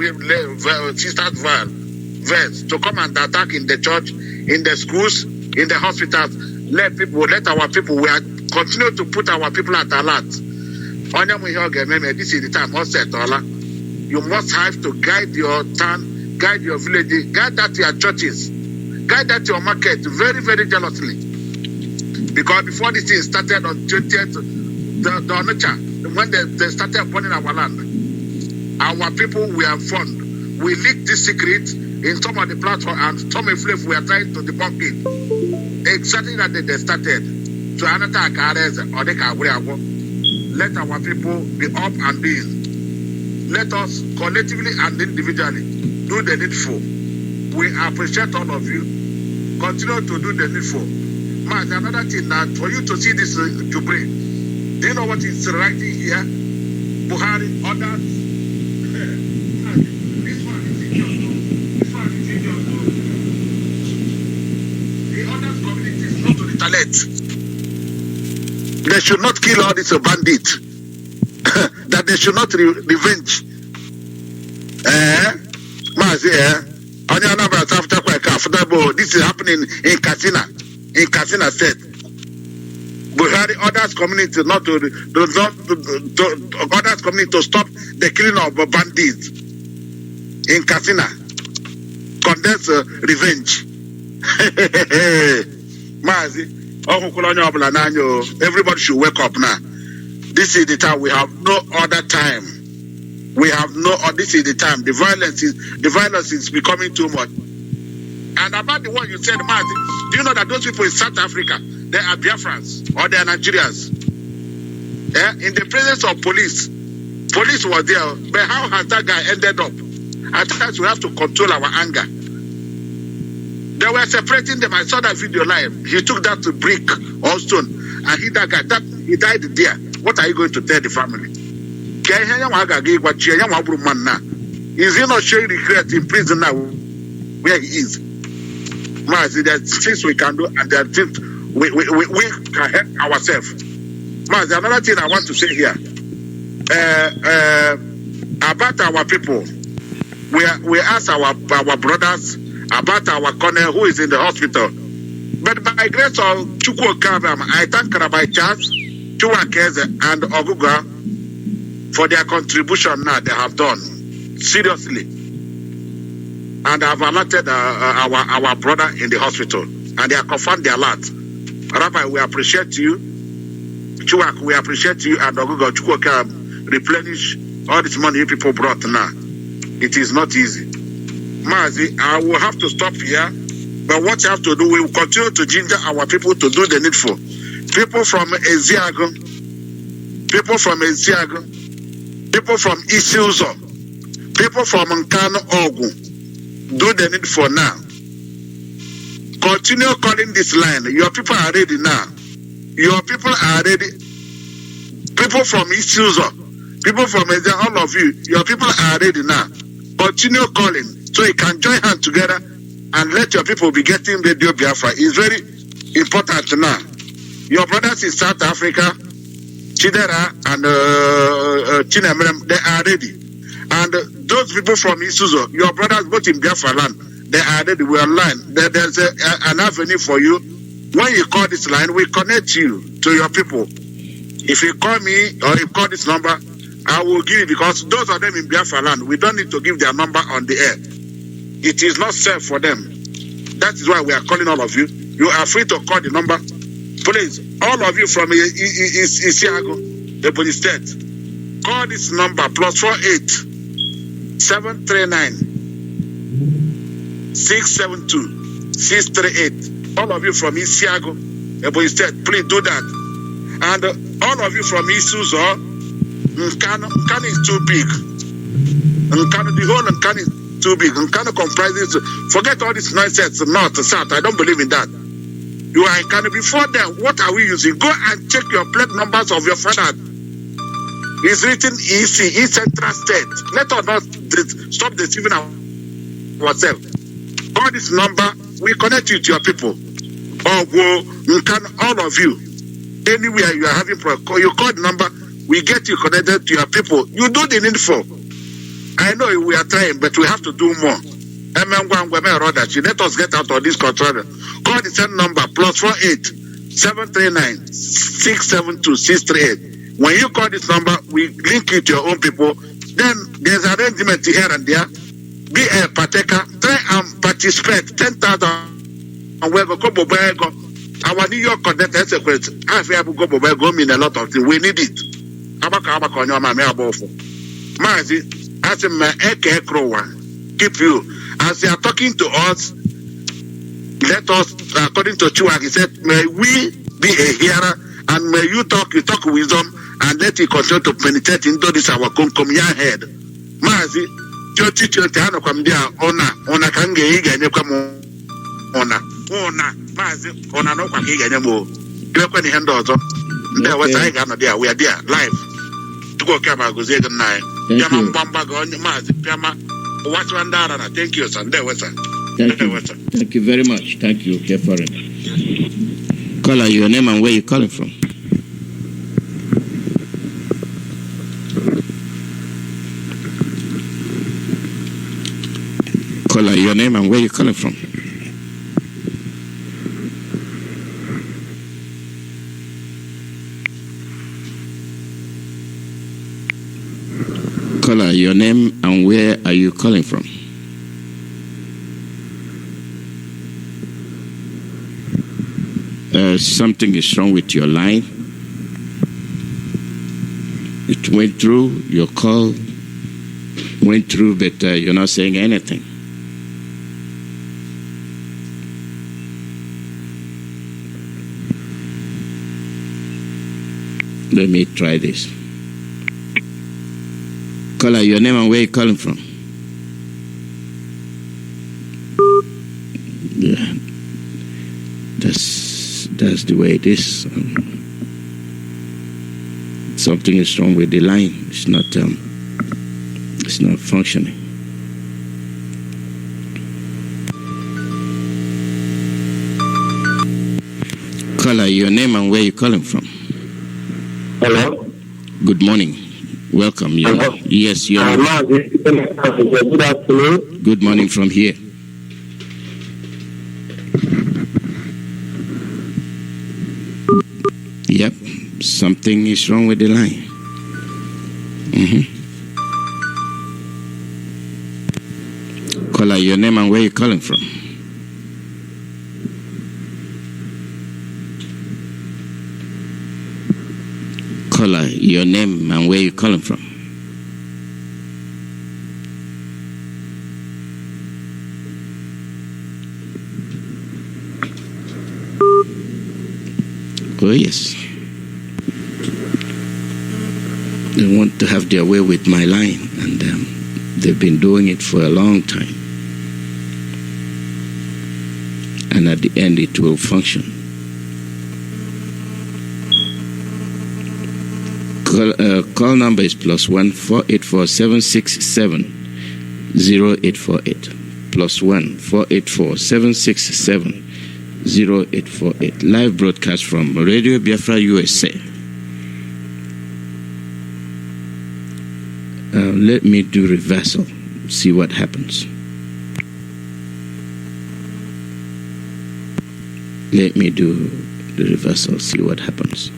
sisters' verse to come and attack in the church, in the schools, in the hospitals. Let our people, we are continue to put our people at alert. This is the time. You must have to guide your town, guide your village, guide that your churches, guide that your market very, very jealously. Because before this thing started on 20th, when they started burning our land, our people were informed. We leaked this secret in some of the platforms, and some of the we are trying to debunk it. Exactly that they started. So another or let our people be up and doing. Let us collectively and individually do the needful. We appreciate all of you. Continue to do the needful. Man, another thing that for you to see this Jubilee, do you know what is writing here? Buhari, others. This one is in your door. This one is in your door. The other communities not to retaliate. They should not kill all these bandits. That they should not revenge. Mazi, this is happening in Katsina. In Katsina State. Buhari orders community not to orders community to stop the killing of bandits in Katsina. Condemns revenge. Mazi, everybody should wake up now. This is the time. We have no other time. We have no. This is the time. The violence is becoming too much. And about the one you said, Mazi, do you know that those people in South Africa, they are Biafrans or they are Nigerians? In the presence of police was there. But how has that guy ended up? At times we have to control our anger. They were separating them. I saw that video live. He took that to brick or stone and hit that guy. He died there. What are you going to tell the family? Is he not showing regret in prison now where he is? Mazi, there's things we can do and there are things we can help ourselves. Mazi, another thing I want to say here about our people. We ask our brothers about our colonel who is in the hospital. But by grace of Chukwu Kabam, I thank Rabbi Charles, Chukwakeze, and Oguga for their contribution now they have done. Seriously. And have alerted our brother in the hospital. And they have confirmed their alert. Rabbi, we appreciate you. Chukwak, we appreciate you. And Oguga, Chukwu replenish all this money you people brought now. It is not easy. Mazi, I will have to stop here. But what you have to do, we will continue to ginger our people to do the needful. People from Eziago, people from Isuzo, people from Nkano Ogu, do the needful now. Continue calling this line. Your people are ready now. Your people are ready. People from Isuzo, people from Eziago, all of you, your people are ready now. Continue calling so you can join hands together and let your people be getting Radio Biafra. It's very important now. Your brothers in South Africa, Chidera and Chinemerem, they are ready. And those people from Isuzo, your brothers both in Biafra land, they are ready. We are online. There's an avenue for you. When you call this line, we connect you to your people. If you call me or you call this number, I will give it because those of them in Biafra land, we don't need to give their number on the air. It is not safe for them. That is why we are calling all of you. You are free to call the number. Please, all of you from Isiago, the Ebonyi State, call this number +48 739 672 638. All of you from Isiago, Ebonyi State, please do that. And all of you from Isuzo, Nkano is too big. Nkano, the whole Nkano is too big. Nkano comprises, forget all this nonsense, north, south. I don't believe in that. You are Nkano. Before then, what are we using? Go and check your plate numbers of your father. It's written EC, East Central State. Let us not stop deceiving ourselves. Call this number, we connect you to your people. Or go, Nkano, all of you. Anywhere you are having problem, you call the number We get you connected to your people. You do the needful. I know we are trying, but we have to do more. Let us get out of this control. Call the same number, +48 739 672 638. When you call this number, we link you to your own people. Then there's arrangement here and there. Be a partaker. Try and participate. 10,000. And we go Bobego. Our New York connected sequence. I feel go Bobego mean a lot of things. We need it. Mazi, as a Iyke Krowa, keep you. As they are talking to us, let us, according to Chua, he said, may we be a hearer and may you talk wisdom and let it continue to penetrate into this our Kumkumya head. Mazi, Chotano come there, ona kange higa nyekamo ona Mazi, ona no kwa higa nyemo. Kwa ni hendo ozo. There was I gonna there, we are there, live. To go kama guzega nae. Yama mbamba gonye Mazi, yama watch Wandara. Thank you, son. There was Thank you very much. Thank you, Kefarin. Caller, your name and where you calling from? Caller, your name and where you calling from? Caller, your name and where are you calling from? Something is wrong with your line. It went through, your call went through, but you're not saying anything. Let me try this. Caller, your name and where you calling from? Yeah, that's the way it is. Something is wrong with the line. It's not functioning. Caller, your name and where you calling from? Hello. Good morning. Welcome. Hello. Yes, you're. Good afternoon. Good morning from here. Yep, something is wrong with the line. Caller, your name and where you calling from? Caller, your name and where you calling from? Oh yes. They want to have their way with my line, and they've been doing it for a long time. And at the end, it will function. Call number is +1 484 767 0848. +1 484 767 0848. Live broadcast from Radio Biafra, USA. Let me do reversal, see what happens. Let me do the reversal, see what happens.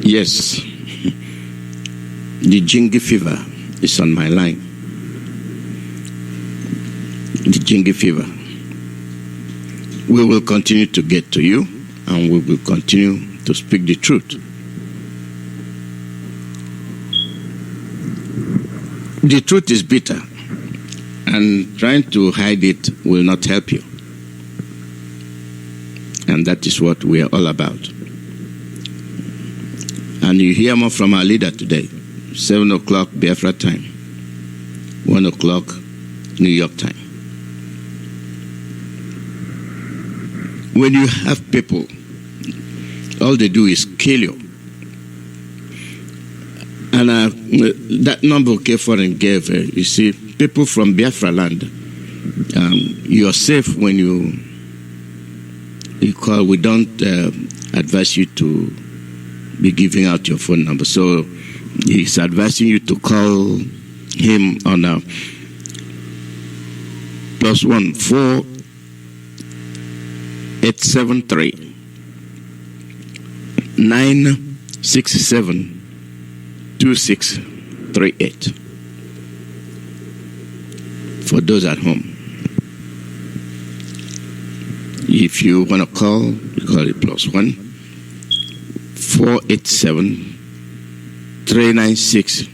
Yes, the Jingy fever is on my line. The Jingy fever. We will continue to get to you, and we will continue to speak the truth. The truth is bitter, and trying to hide it will not help you. And that is what we are all about. And you hear more from our leader today, 7 o'clock Biafra time, 1 o'clock New York time. when you have people, all they do is kill you. And that number K4 gave, you see, people from Biafra land, you are safe when you call. We don't advise you to be giving out your phone number. So he's advising you to call him on +1 4873 967 2638 for those at home. If you want to call, you call it +1 487 396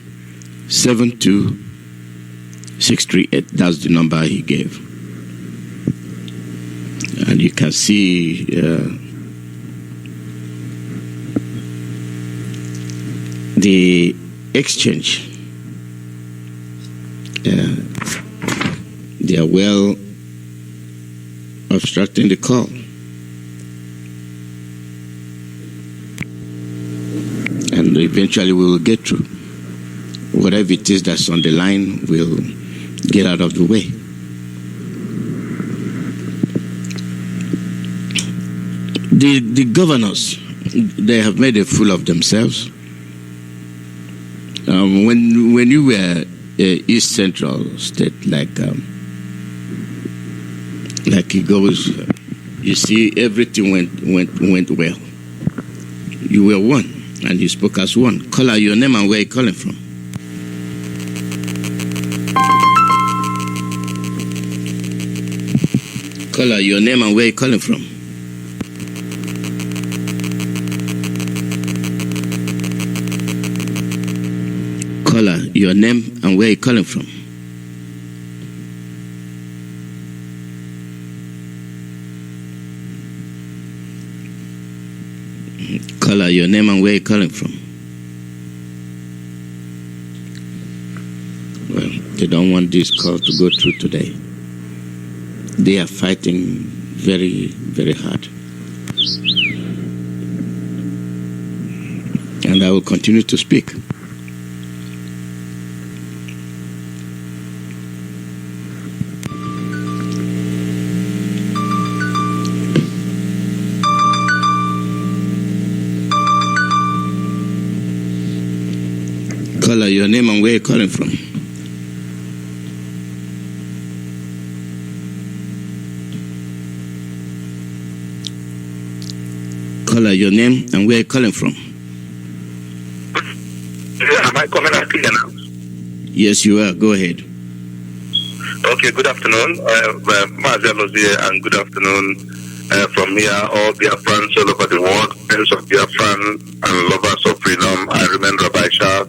72638. That's the number he gave. And you can see the exchange. They are well obstructing the call. And eventually we will get through. Whatever it is that's on the line will get out of the way. The governors, they have made a fool of themselves. When you were East Central State, like he goes, you see, everything went well. You were one, and you spoke as one. Call out your name and where you calling from. Call out your name and where you calling from. Caller, your name and where you calling from. Caller, your name and where you calling from. Well, they don't want this call to go through today. They are fighting very, very hard. And I will continue to speak. Caller, your name and where you're calling from. Caller, your name and where you're calling from. Am I coming out clear now? Yes, you are. Go ahead. Okay, good afternoon. Mazi here, and good afternoon from here, all Biafrans all over the world, friends of Biafran and lovers of freedom. I remain Rabbi Shah.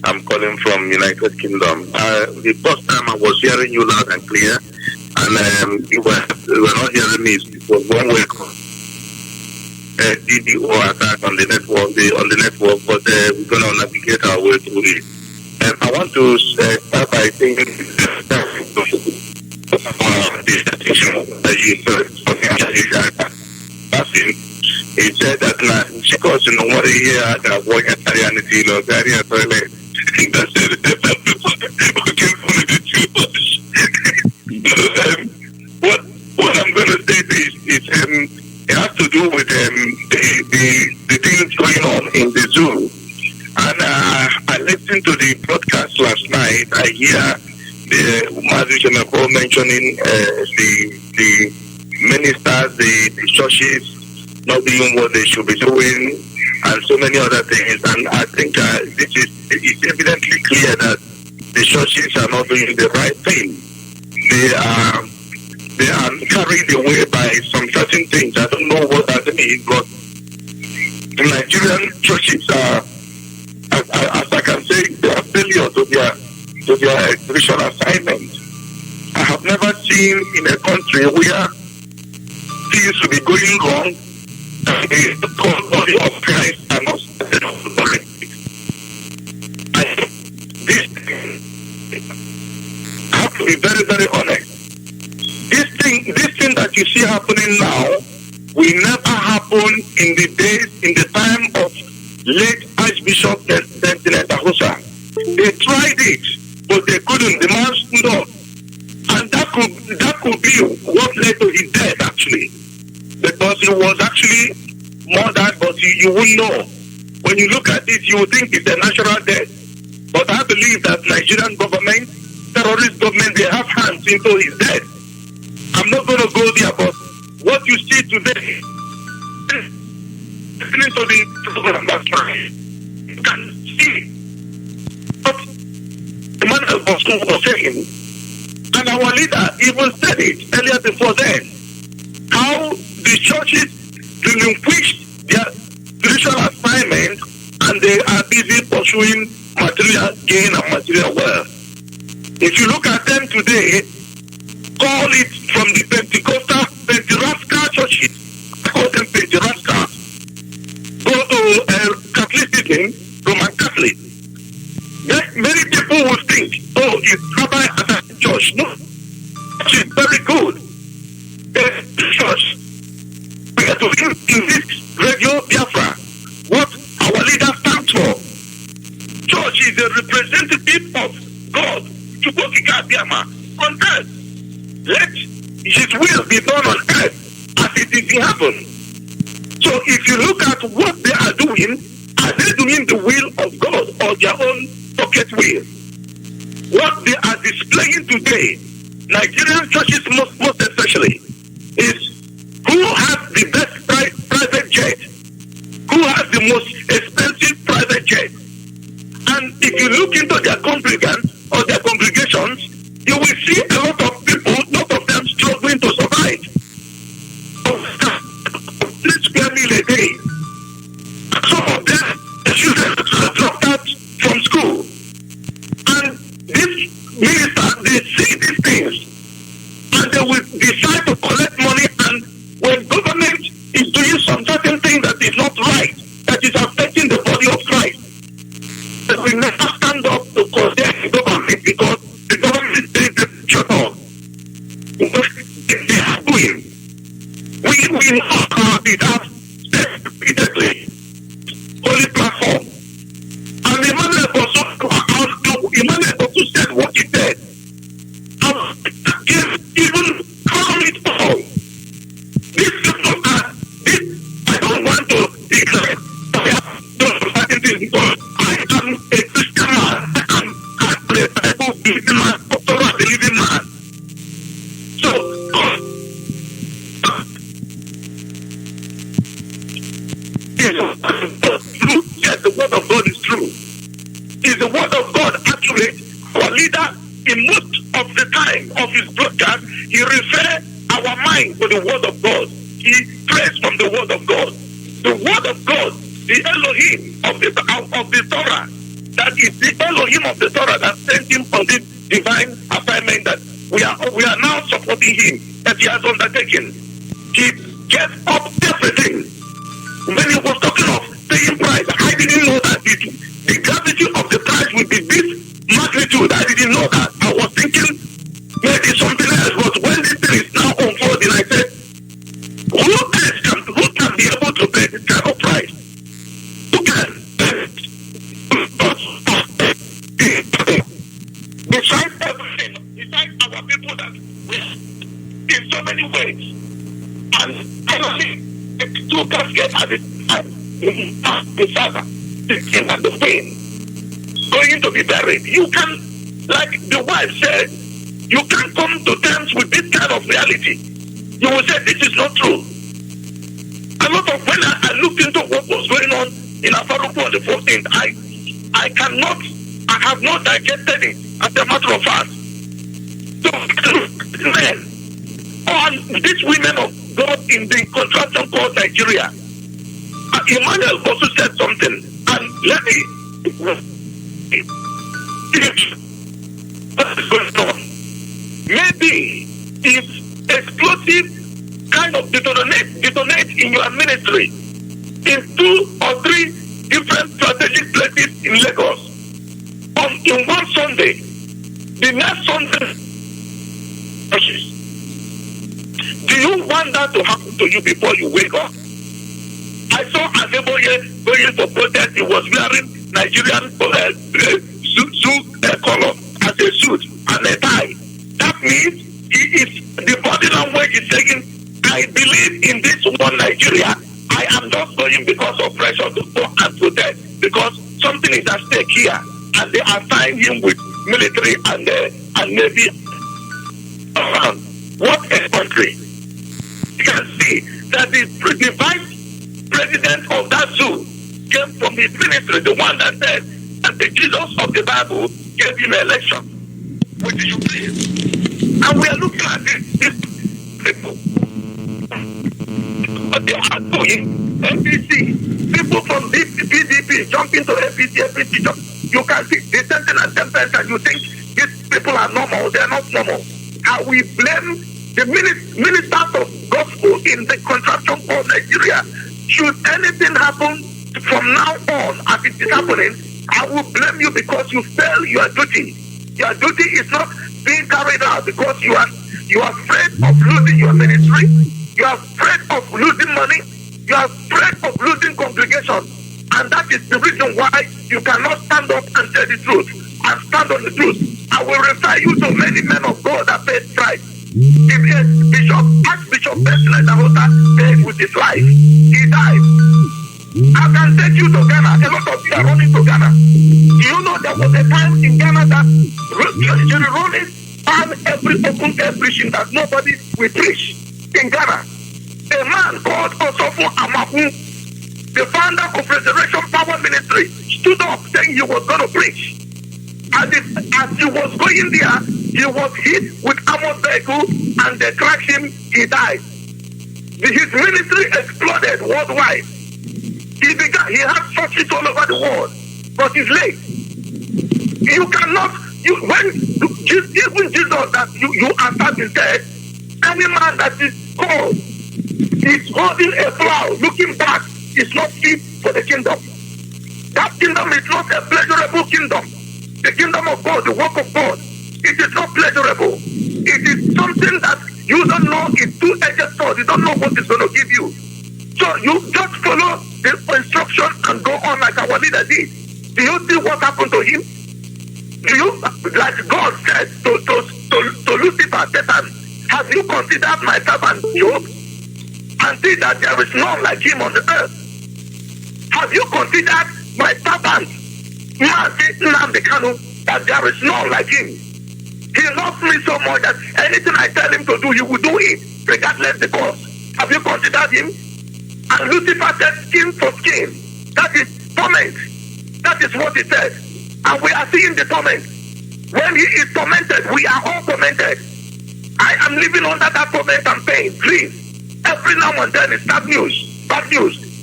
I'm calling from United Kingdom. The first time I was hearing you loud and clear, and you were not hearing me. It was one way DDO attack on the network, but we're going to navigate our way through it. And I want to start by saying the he said that because what a year I avoid Italianity, toilet. That's it. What I'm going to say is it has to do with the things going on in the zoo. And I listened to the broadcast last night. I hear the Mazi mentioning the ministers, the churches not doing what they should be doing, and so many other things. And I think it's evidently clear that the churches are not doing the right thing. They are carried away by some certain things. I don't know what that means, but the Nigerian churches are, as I can say, they are failure to their Christian assignment. I have never seen in a country where things will be going wrong and the body of Christ are not set up to correct it. This I have to be very, very honest. This thing that you see happening now will never happen in the time of late Archbishop Lieutenant Ahosa. They tried it, but they couldn't. The man stood up. And that could be what led to his death, actually. Because he was actually murdered, but you wouldn't know. When you look at it, you would think it's a natural death. But I believe that Nigerian government, terrorist government, they have hands into his death. I'm not going to go there, but what you see today, listening to the program last night, you can see what Emmanuel Bosco was saying. And our leader even said it earlier before then, how the churches relinquished their spiritual assignment and they are busy pursuing material gain and material wealth. If you look at them today, call it from the Pentecostal churches, call them Pentecostal, go to Catholicism, Roman Catholic. Many people will think, oh, it's Rabbi at a church. No, it's very good. Church. We are to in this radio Biafra what our leader stands for. Church is a representative of God to on earth. Let his will be done on earth as it is in heaven. So if you look at what they are doing they doing the will of God or their own pocket will? What they are displaying today, Nigerian churches most especially, is who has the best private jet, who has the most expensive private jet. And if you look into their congregants or their congregations, you will see a lot of people, lot of them struggling to survive. 3 square meal a day. Some of them, the children are dropped out from school. And these ministers, they see these things and they will decide to collect money, and when government is doing some certain thing that is not right, that is affecting the body of Christ, they will never stand up to condemn the government because the government is doing the job. They are doing. We know how it has said repeatedly. Holy platform. And Emmanuel also said what he said. Even calm it all. This people are, I don't want to declare because I am a Christian man. I'm a Bible believing man, a Torah believing man. So, yes, the word of God is true. Is the word of God accurate? Our leader, in most of the time of his broadcast, he refers our mind to the word of God. He prays from the word of God. The word of God, the Elohim of the Torah, that is the Elohim of the Torah that sent him on this divine assignment that we are now supporting him, that he has undertaken. He gave up everything. When he was talking of paying price, I didn't know that the gravity of the price would be this magnitude. I didn't know that. I was thinking maybe something else, but when this thing is now unfolding, I said, who can be able to pay this kind of price? Who can? Besides everything, besides our people that we in so many ways, and finally, two caskets at the time, the father, the king and the queen, going to be buried. You can, like the wife said, you can come to terms with this kind of reality. You will say this is not true. A lot of when I looked into what was going on in Afaruku on the 14th, I have not digested it as a matter of fact. So men, all these women of God in the contraction called Nigeria, Emmanuel also said something, and let me what is going on. Maybe if explosive kind of detonate in your ministry in 2 or 3 different strategic places in Lagos in one Sunday, the next Sunday Do you want that to happen to you before you wake up? I saw a neighbor here going for protest. He was wearing Nigerian suit color as a suit and a tie. That means the body language is saying, I believe in this one Nigeria. I am just going because of pressure to go and protest because something is at stake here, and they assigned him with military and navy around. What a country! You can see that the vice president of that zoo came from his ministry, the one that said that the Jesus of the Bible gave him an election. What do you believe? And we are looking at this people. But they are doing NPC. People from PDP jumping to NPC. You can see the 10 and 10%. You think these people are normal. They are not normal. And we blame the ministers of gospel in the contraction of Nigeria. Should anything happen from now on as it is happening, I will blame you because you fail your duty. Your duty is not being carried out because you are afraid of losing your ministry. You are afraid of losing money. You are afraid of losing congregation. And that is the reason why you cannot stand up and tell the truth and stand on the truth. I will refer you to many men of God that paid price. Archbishop Benson Dahota paid with his life. He died. I can take you to Ghana. A lot of you are running to Ghana. Do you know there was a time in Ghana that Jerry Rollins banned open air preaching that nobody will preach in Ghana? A man called Osofo Amahu, the founder of Resurrection Power Ministry, stood up saying he was going to preach. As he was going there, he was hit with armored vehicle and they crashed him. He died. His ministry exploded worldwide. He had churches all over the world, but it's late. You cannot. Even Jesus that you answered is dead. Any man that is called is holding a plow, looking back, is not fit for the kingdom. That kingdom is not a pleasurable kingdom. The kingdom of God, the work of God, it is not pleasurable. It is something that you don't know. It's two-edged sword. You don't know what it's going to give you. So you just follow the instruction and go on like our leader did. Do you see what happened to him? Do you, like God said to Lucifer, Satan, have you considered my servant Job and see that there is none like him on the earth? Have you considered my servant Mazi, that there is none like him? He loves me so much that anything I tell him to do, he will do it, regardless the cost. Have you considered him? And Lucifer said, skin for skin. That is torment. That is what he said. And we are seeing the torment. When he is tormented, we are all tormented. I am living under that torment and pain. Please, every now and then it's bad news,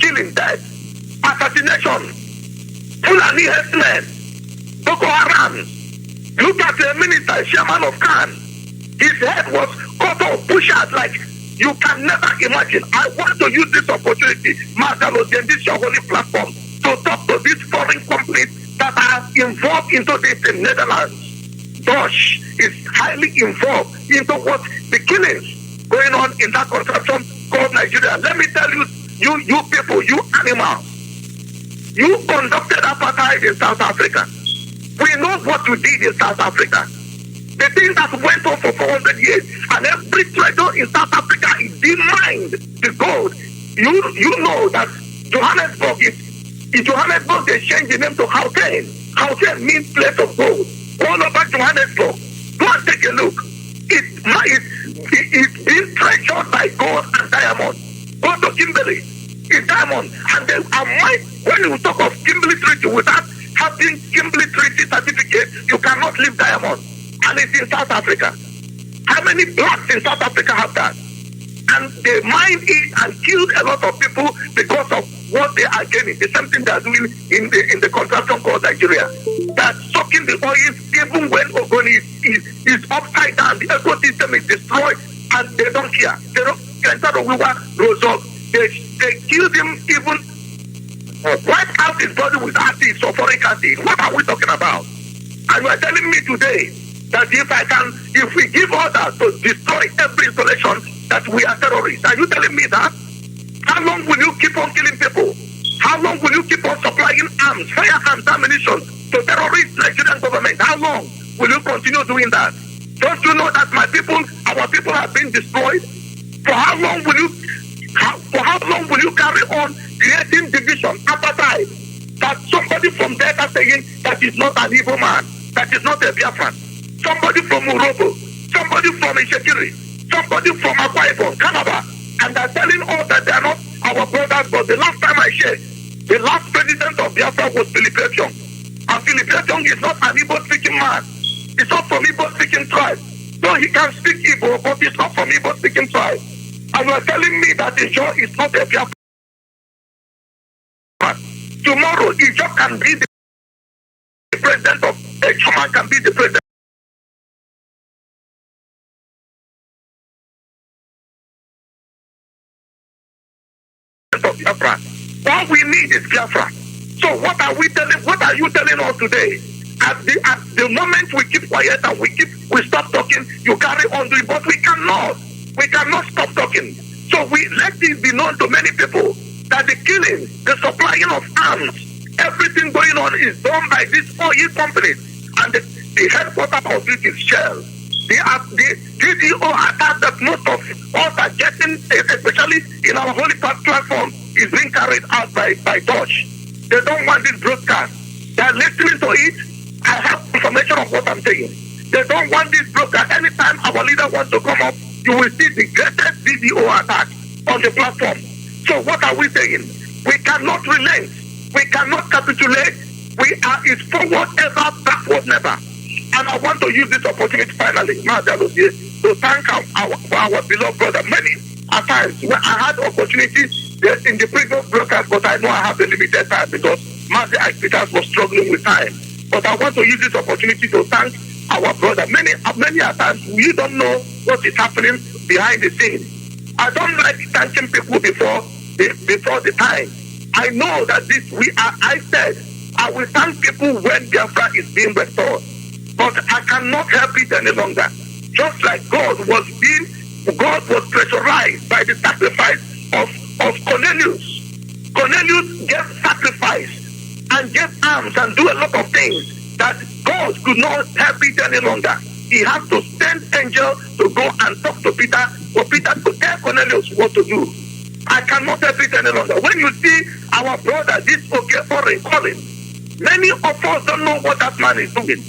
killing, death, assassination, Fulani herdsmen, Boko Haram. Look at the minister, chairman of Khan. His head was cut off, pushed out like you can never imagine. I want to use this opportunity, Marcelo, this your holy platform, to talk to these foreign companies that are involved into this in Netherlands. Dutch is highly involved into what the killings going on in that construction called Nigeria. Let me tell you, you people, you animals, you conducted apartheid in South Africa. We know what you did in South Africa. The thing that went on for 400 years, and every treasure in South Africa is mined the gold. You know that Johannesburg they changed the name to Gauteng. Gauteng means place of gold. All over Johannesburg. Go and take a look. It's being treasured by gold and diamond. Go to Kimberley. It's diamond. And then when you talk of Kimberley Treaty, without having Kimberley Treaty certificate, you cannot leave diamond. And it's in South Africa. How many blacks in South Africa have that? And they mined it and killed a lot of people because of what they are getting. The same thing they are doing in the contraction called Nigeria. They are sucking the oil even when Ogoni is upside down. The ecosystem is destroyed and they don't care. They don't care. They killed him even wipe out his body with acid, sulfuric acid. What are we talking about? And you are telling me today that if we give orders to destroy every installation that we are terrorists? Are you telling me that? How long will you keep on killing people? How long will you keep on supplying arms, firearms, ammunition to terrorist Nigerian government? How long will you continue doing that? Don't you know that our people have been destroyed? For how long will you carry on creating division, appetite? That somebody from Delta saying that is not an evil man, that is not a Biafran. Somebody from Urobo, somebody from Insecurity, somebody from Akwa Ibom, Canada, and they're telling us that they are not our brothers. But the last time I checked, the last president of Biafra was Philip Etiong. And Philip Etiong is not an Igbo-speaking man. He's not from Igbo-speaking tribe. So he can speak Igbo, but he's not from Igbo-speaking tribe. And you are telling me that Ijo is not a Biafra. Tomorrow, Ijo can be the president of Choma, can be the president of Biafra. All we need is Biafra. So what are you telling us today? At the moment we keep quiet and we stop talking, you carry on doing, but we cannot stop talking. So we let it be known to many people that the killing, the supplying of arms, everything going on is done by these oil companies, and the headquarters of it is Shell. The DDO attack that most of us are getting, especially in our holy platform, is being carried out by Dutch. They don't want this broadcast. They are listening to it. I have information of what I'm saying. They don't want this broadcast. Anytime our leader wants to come up, you will see the greatest DDO attack on the platform. So what are we saying? We cannot relent. We cannot capitulate. It's forward ever, backward never. And I want to use this opportunity finally, Mazi, to thank our beloved brother. Many times when I had opportunities in the previous broadcast, but I know I have a limited time because Mazi Peters was struggling with time. But I want to use this opportunity to thank our brother. Many times we don't know what is happening behind the scenes. I don't like thanking people before the time. I know that I said I will thank people when Biafra is being restored. But I cannot help it any longer. Just like God was pressurized by the sacrifice of Cornelius. Cornelius gave sacrifice and gave arms and do a lot of things that God could not help it any longer. He had to send angels to go and talk to Peter for Peter to tell Cornelius what to do. I cannot help it any longer. When you see our brother, this foreign calling, many of us don't know what that man is doing.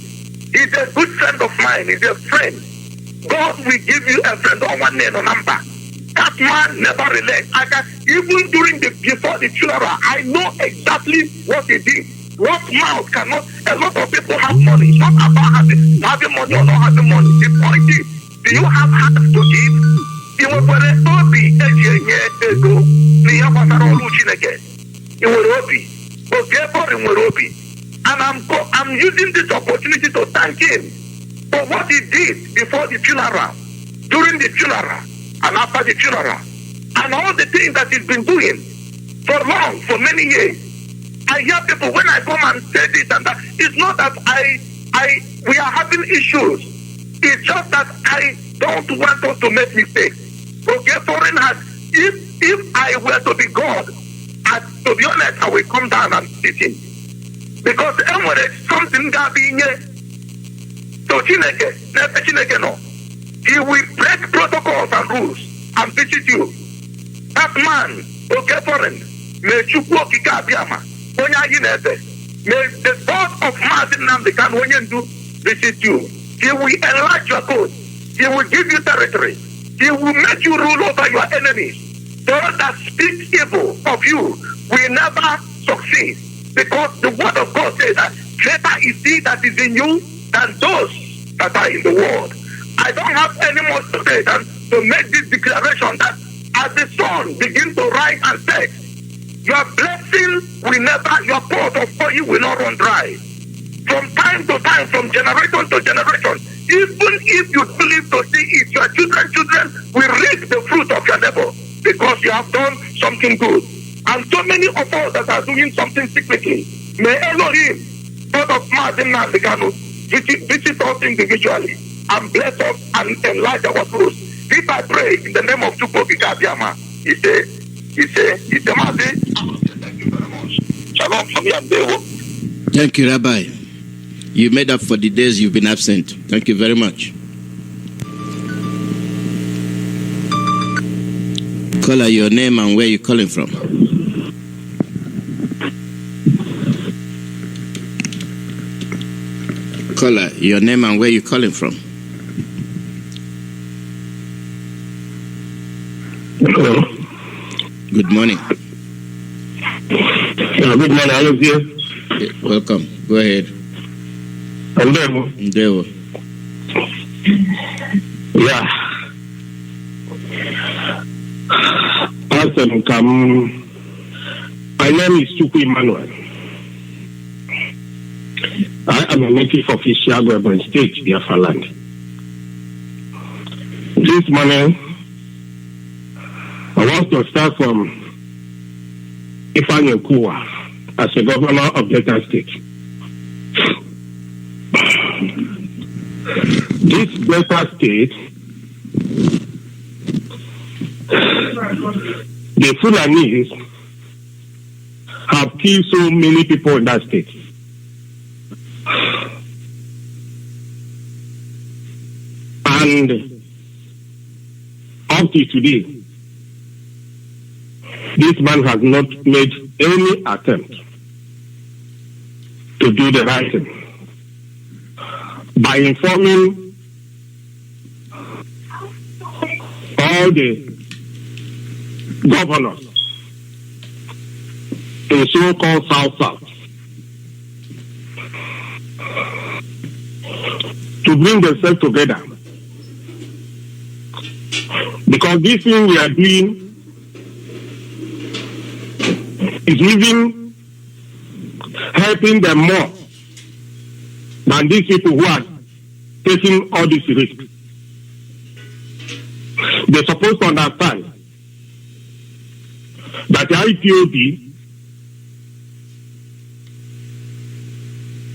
He's a good friend of mine. He's a friend. God will give you a friend on one name or number. That man never relents. Even before the funeral, I know exactly what he did. What mouth cannot? A lot of people have money. It's not about having money or not having money. The point is, do you have heart to give? You will put it obi ego. You will obi. But therefore, you will obi. And I'm using this opportunity to thank him for what he did before the funeral, during the funeral, and after the funeral, and all the things that he's been doing for many years. I hear people when I come and say this and that. It's not that we are having issues. It's just that I don't want us to make mistakes. Okay, foreign if I were to be God, to be honest, I will come down and sit him. Because something that being so Chineke no. He will break protocols and rules and visit you. That man, okay, foreign, may Chukwu Okike Abiyama, may the God of Mazi can visit you. He will enlarge your cause. He will give you territory. He will make you rule over your enemies. Those that speak evil of you will never succeed. Because the word of God says that greater is he that is in you than those that are in the world. I don't have any more to say than to make this declaration that as the sun begins to rise and set, your blessing will never, your pot of oil will not run dry. From time to time, from generation to generation, even if you don't live to see it, your children will reap the fruit of your labor because you have done something good. And so many of us that are doing something secretly, may Elohim, God of Mazi visit us individually and bless us and enlarge our fruits. If I pray in the name of Chukwoki Abiyama, he say, Mazi. Thank you very much. Shalom from Yamdewo. Thank you, Rabbi. You made up for the days you've been absent. Thank you very much. Caller, your name and where you're calling from. Caller, your name and where you're calling from. Hello. Good morning. Good morning, all of you. Welcome. Go ahead. Ndewo. Yeah. Awesome. My name is Chukwu Emmanuel. I am a native of Iyke State, Biafra land. This morning, I want to start from Ifeanyi Okuwa as a governor of Delta State. This Delta State, the Fulanis have killed so many people in that state. And up to today, this man has not made any attempt to do the right thing by informing all the governors in so-called South to bring themselves together. Because this thing we are doing is even helping them more than these people who are taking all this risk. They're supposed to understand that the IPOB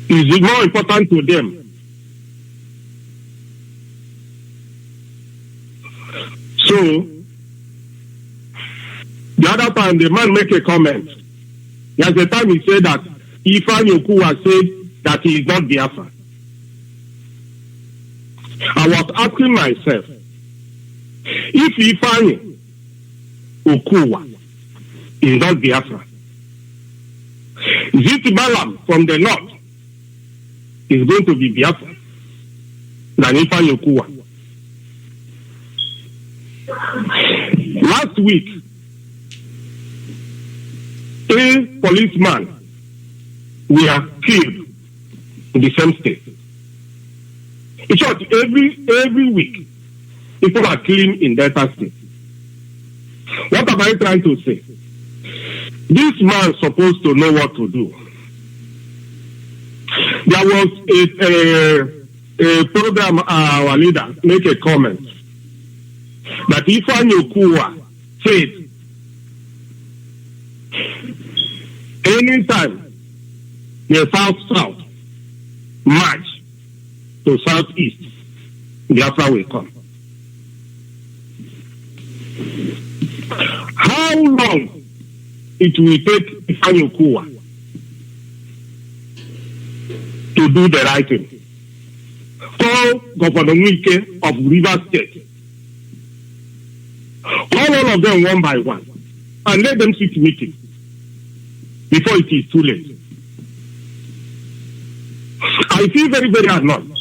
is more important to them. So, the other time the man make a comment. There's a time he said that Ifeanyi Okuwa said that he is not Biafra. I was asking myself, if Ifeanyi Okuwa is not Biafra, Ziti Balam from the north is going to be Biafra than Ifeanyi Okuwa. Last week, a policeman were killed in the same state. In short, every week, people are killing in Delta State. What am I trying to say? This man is supposed to know what to do. There was a program, our leader make a comment that Ifeanyi Okuwa said, anytime the South march to Southeast, Biafra will come. How long it will take Ifeanyi Okuwa to do the right thing? Call Governor Iyke of Rivers State. Call all of them one by one and let them sit meeting before it is too late. I feel very, very annoyed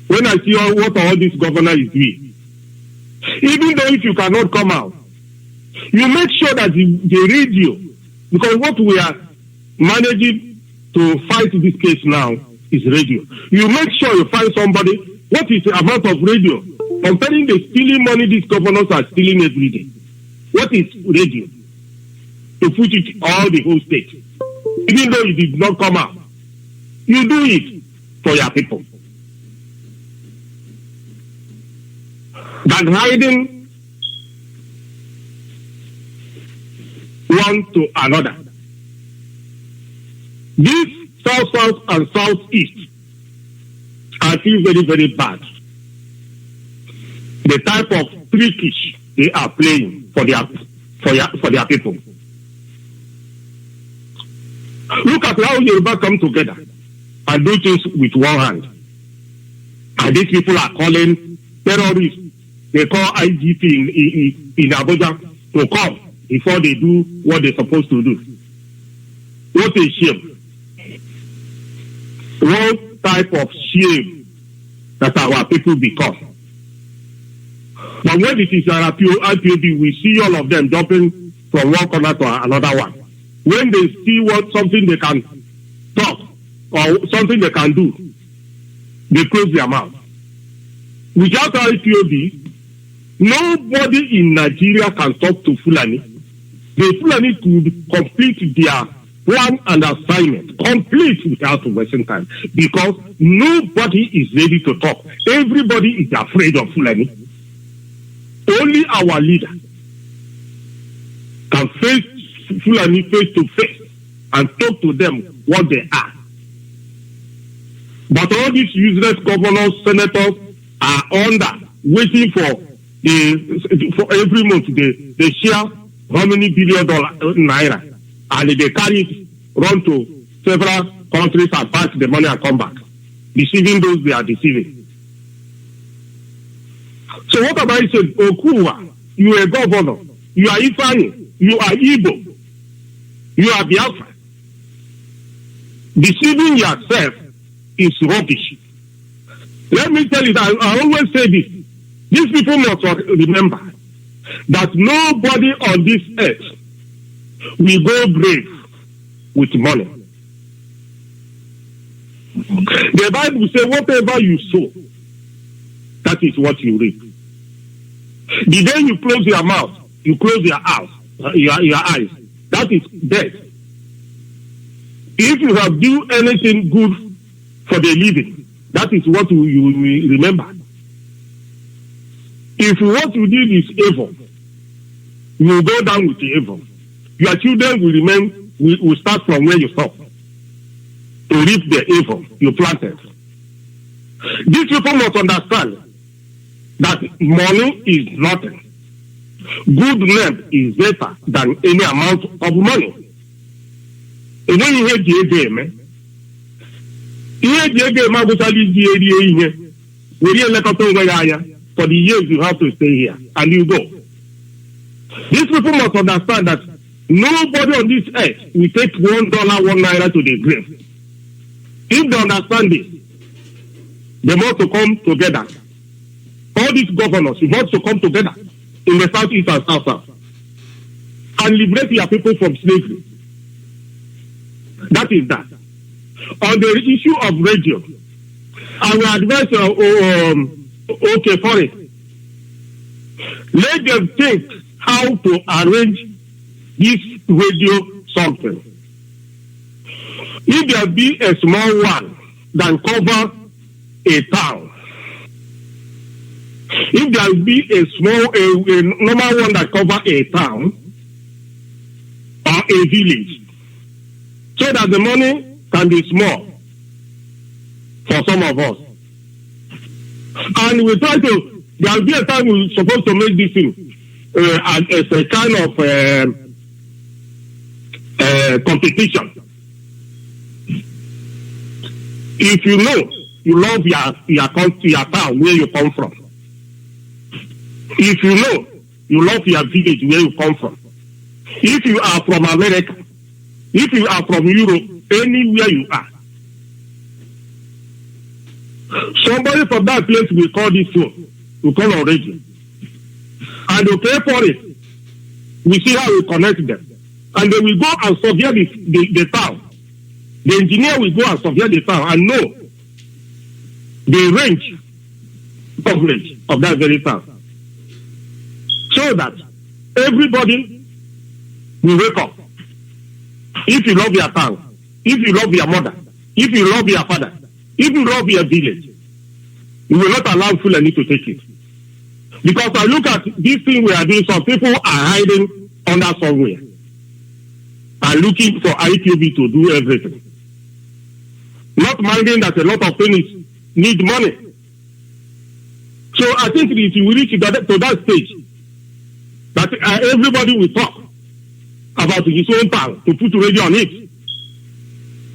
when I see what all this governor is doing. Even though if you cannot come out, you make sure that the radio, because what we are managing to fight this case now is radio. You make sure you find somebody. What is the amount of radio? Comparing the stealing money these governors are stealing every day. What is radio? To put it all the whole state. Even though it did not come out. You do it for your people. Than hiding one to another. This South and Southeast, I feel very, very bad. the type of trickish they are playing for their people. Look at how Yoruba come together and do things with one hand. And these people are calling terrorists. They call IGP in Abuja to come before they do what they're supposed to do. What a shame. What type of shame that our people become. But when it is our IPOB, we see all of them jumping from one corner to another one. When they see something they can talk or something they can do, they close their mouth. Without IPOB, nobody in Nigeria can talk to Fulani. The Fulani could complete their plan and assignment, complete without wasting time, because nobody is ready to talk. Everybody is afraid of Fulani. Only our leader can face Fulani face to face and talk to them what they are. But all these useless governors, senators are under, waiting for every month they share how many billion naira, and they carry it, run to several countries and pass the money and come back, deceiving those they are deceiving. So what about it? Okuwa, you are a governor, you are Ifani, you are Igbo, you are Biafra. Deceiving yourself is rubbish. Let me tell you that I always say this. These people must remember that nobody on this earth will go brave with money. The Bible says, whatever you sow, that is what you reap. The day you close your mouth, you close your eyes, that is death. If you have done anything good for the living, that is what you will remember. If what you did is evil, you will go down with the evil. Your children will start from where you stop to reap the evil you planted. These people must understand that money is nothing. Good name is better than any amount of money. And when you hear the man, for the years you have to stay here, and you go. These people must understand that nobody on this earth will take $1, $1 to the grave. If they understand this, they must to come together. All these governors must to come together in the southeast and south and liberate your people from slavery. That is that. On the issue of radio, I will advise okay for it. Let them think how to arrange this radio something. If there be a small one that cover a town, if there be a normal one that cover a town or a village, so that the money can be small for some of us. And we try to, there will be a time we're supposed to make this thing as a kind of competition. If you know you love your country, your town, where you come from. If you know you love your village, where you come from. If you are from America, if you are from Europe, anywhere you are. Somebody from that place will call this phone, will call on radio. And they pay for it. We see how we connect them. And they will go and survey the town. The engineer will go and survey the town and know the range coverage of that very town. So that everybody will wake up. If you love your town, if you love your mother, if you love your father, if you love your village, you will not allow Fulani to take it. Because I look at this thing we are doing, some people are hiding under somewhere and looking for IPOB to do everything. Not minding that a lot of things need money. So I think if you reach to that stage, that everybody will talk about his own town to put radio on it.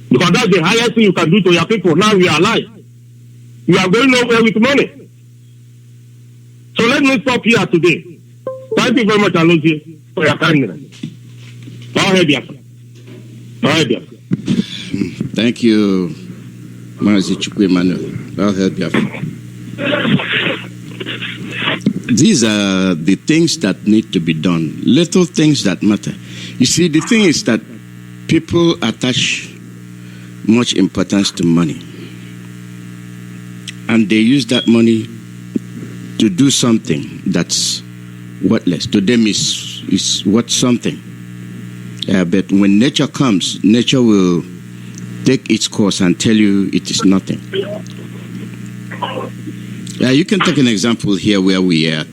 Because that's the highest thing you can do to your people. Now we are alive. We are going nowhere with money. So let me stop here today. Thank you very much, Alozie, for your kindness. Thank you, Mazi Chukwu Emmanuel. These are the things that need to be done, little things that matter. You see, the thing is that people attach much importance to money, and they use that money to do something that's worthless. To them is worth something. But when nature comes, nature will take its course and tell you it is nothing. You can take an example here where we are.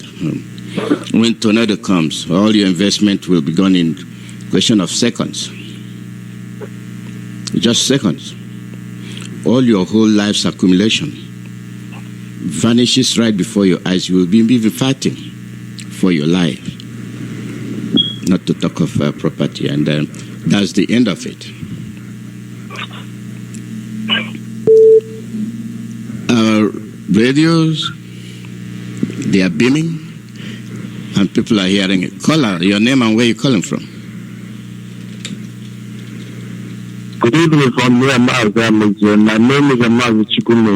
When tornado comes, all your investment will be gone in question of seconds. Just seconds. All your whole life's accumulation vanishes right before your eyes. You will be even fighting for your life. Not to talk of property. And that's the end of it. Radios, they are beaming, and people are hearing it. Caller, your name and where you calling from? Good evening from me, Mazi. My name is Mazi Chukwu,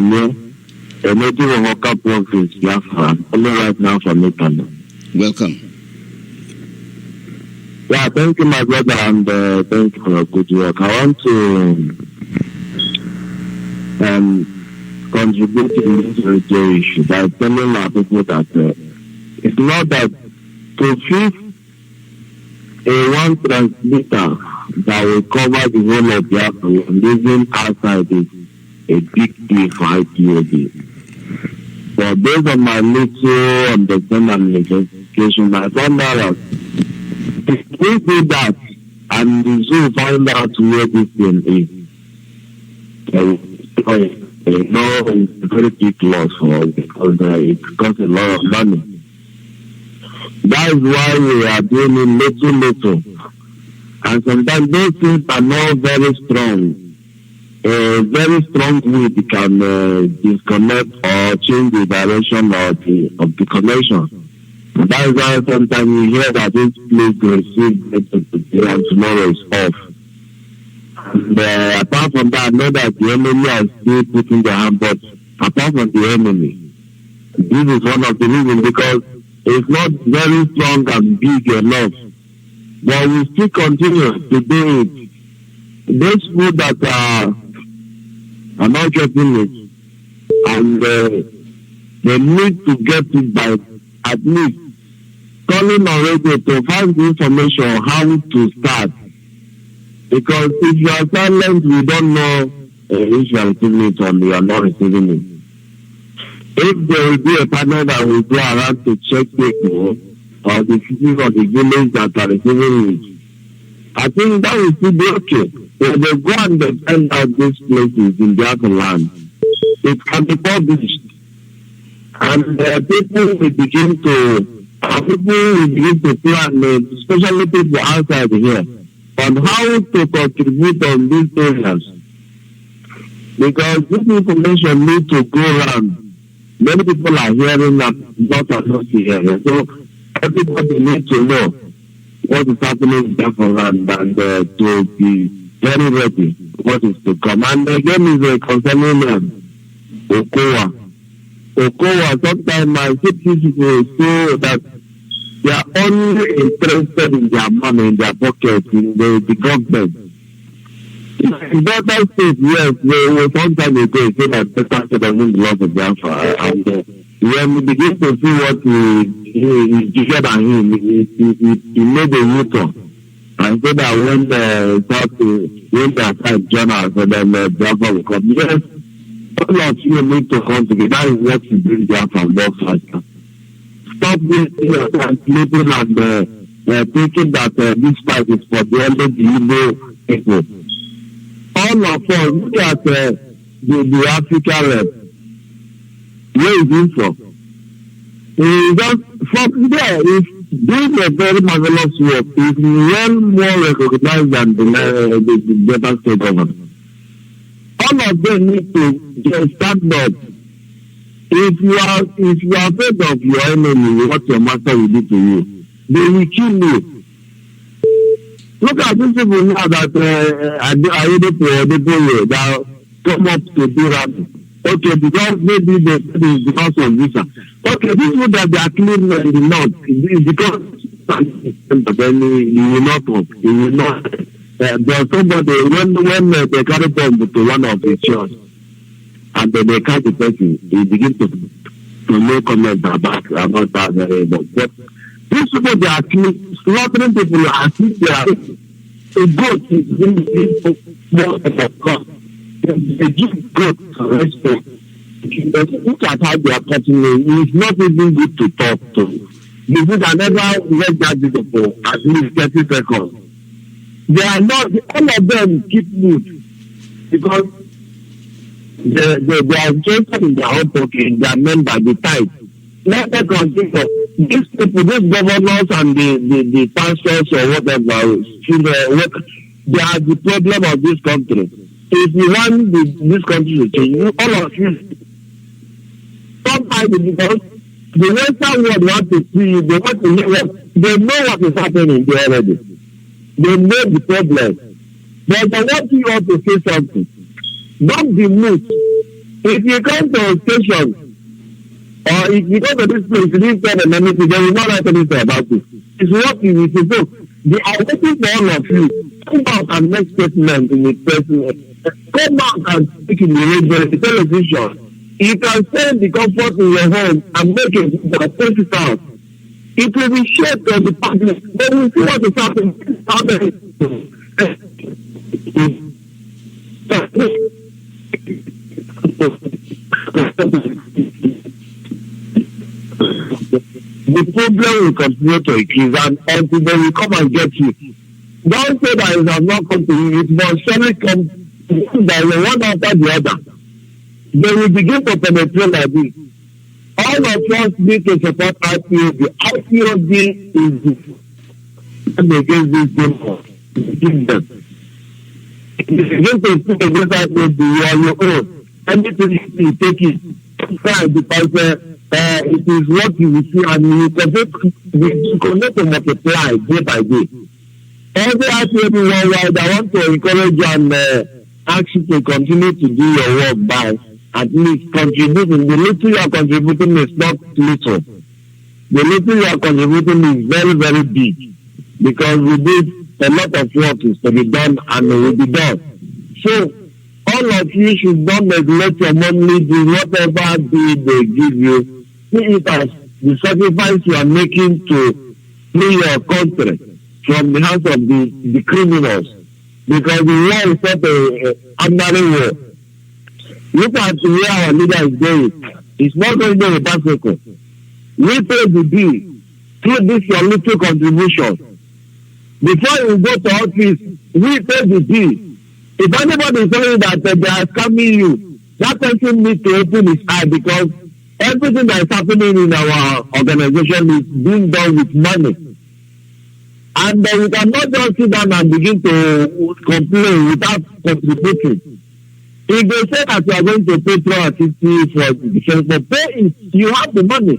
a native of Oka province, Biafra. Only right now from Italy. Welcome. Yeah, thank you, my brother, and thank you for your good work. I want to contribute to this radio issue by telling our people that it's not that to fix a one transmitter that will cover the whole of Biafra living outside is a big deal for IPOB. But based on my little understanding and investigation, I found out that if we do that and the zoo find out where this thing is, it's a very big loss for us because it costs a lot of money. That is why we are doing it little. And sometimes those things are not very strong. A very strong wind can disconnect or change the direction of the connection. And that is why sometimes you hear that this place will receive today and tomorrow is off. And apart from that, I know that the enemy are still putting their hand, but apart from the enemy, this is one of the reasons because it's not very strong and big enough. But we still continue to do it. Those people that are not getting it, and they need to get it by at least calling on radio to find the information on how to start. Because if you are silent, we don't know if you are receiving it or you are not receiving it. If there will be a panel that will go around to check people or the citizens of the village that are receiving it, I think that will still be okay. If they go and they find out these places in their land, it can be published. And people will begin to plan, especially people outside here, on how to contribute on these areas. Because this information needs to go around. Many people are hearing that not hearing. So everybody needs to know what is happening in Biafra land and to be very ready what is to come. And again is a concerning Okowa. Sometimes I see people say that they are only interested in their money, in their pocket, in the government. In better states, yes, we were some time ago say that better state doesn't belong to Biafra. And when we begin to see what he bigger than him, he made a U-turn. And so that when they attack journals, and then Biafra will come. Yes, all of you need to come together. That is what you bring Biafra more faster. Stop this and sleeping and thinking that this fight is for the only Igbo people. All of us, look at the African rep. Where is he from? Just from there, if doing a very marvelous work is well more recognized than the Delta State government. All of them need to just stand up. If you are afraid of your enemy, what your master will do to you, they will kill you. Look at these people now that are able that come up to do that. Okay, because maybe because of visa. Okay, this one that they are clean in the north because then you will not talk. You will not. There's somebody when they carry bomb to one of the church and then they catch the person, they begin to make comments about that very much. But these people they are clean, slaughtering people as if they are a goat is being more than a cost. They give God respect. Look at how they are touching me. It's not even good to talk to. Because I never let that people for at least 30 seconds. They are not, all of them keep mute. Because they are just in their own pocket. They are meant by the type. Let them consider these people, these governors and the pastors or whatever, they are the problem of this country. If you want this country to change, all of you, sometimes because the Western world want to see, they want to know, they know what is happening there already. They know the problem. But I want you all to say something. Don't be moved. If you come to a station, or if you go to this place, you didn't tell them anything, they will not write anything about it. It's what you will say. So, they are waiting for all of you. Come out and make statement in the person. Come out and speak in the radio, the television. You can stay in the comfort in your home and make it, but take it out. It will be shared to the public. They will see what is happening. The problem will continue to increase and until they will come and get you. Don't say that it has not come to you. It must surely come by one after the other. They will begin to penetrate like this. All of us need to support IPOB. IPOB is against this game. If you begin to speak against IPOB, you are your own. Anything you take it. Because it is what you will see and you connect to multiply day by day. Every IPOB worldwide, I want to encourage you and ask you to continue to do your work by at least contributing. The little you are contributing is not little. The little you are contributing is very, very big because we did a lot of work is to be done and it will be done. So, all of you should not neglect your money, do whatever they give you. See it as the sacrifice you are making to free your country from the hands of the criminals. Because the war is not an ordinary war. Look at where our leader is going. It's not going to be Africa. We pay the bill through this your little contribution. Before you go to office, we pay the bill. If anybody is telling you that they are scamming you, that person needs to open his eye because everything that is happening in our organization is being done with money. And we cannot just sit down and begin to complain without contributing. If they say that you are going to pay 350 for the defense, but pay it, you have the money.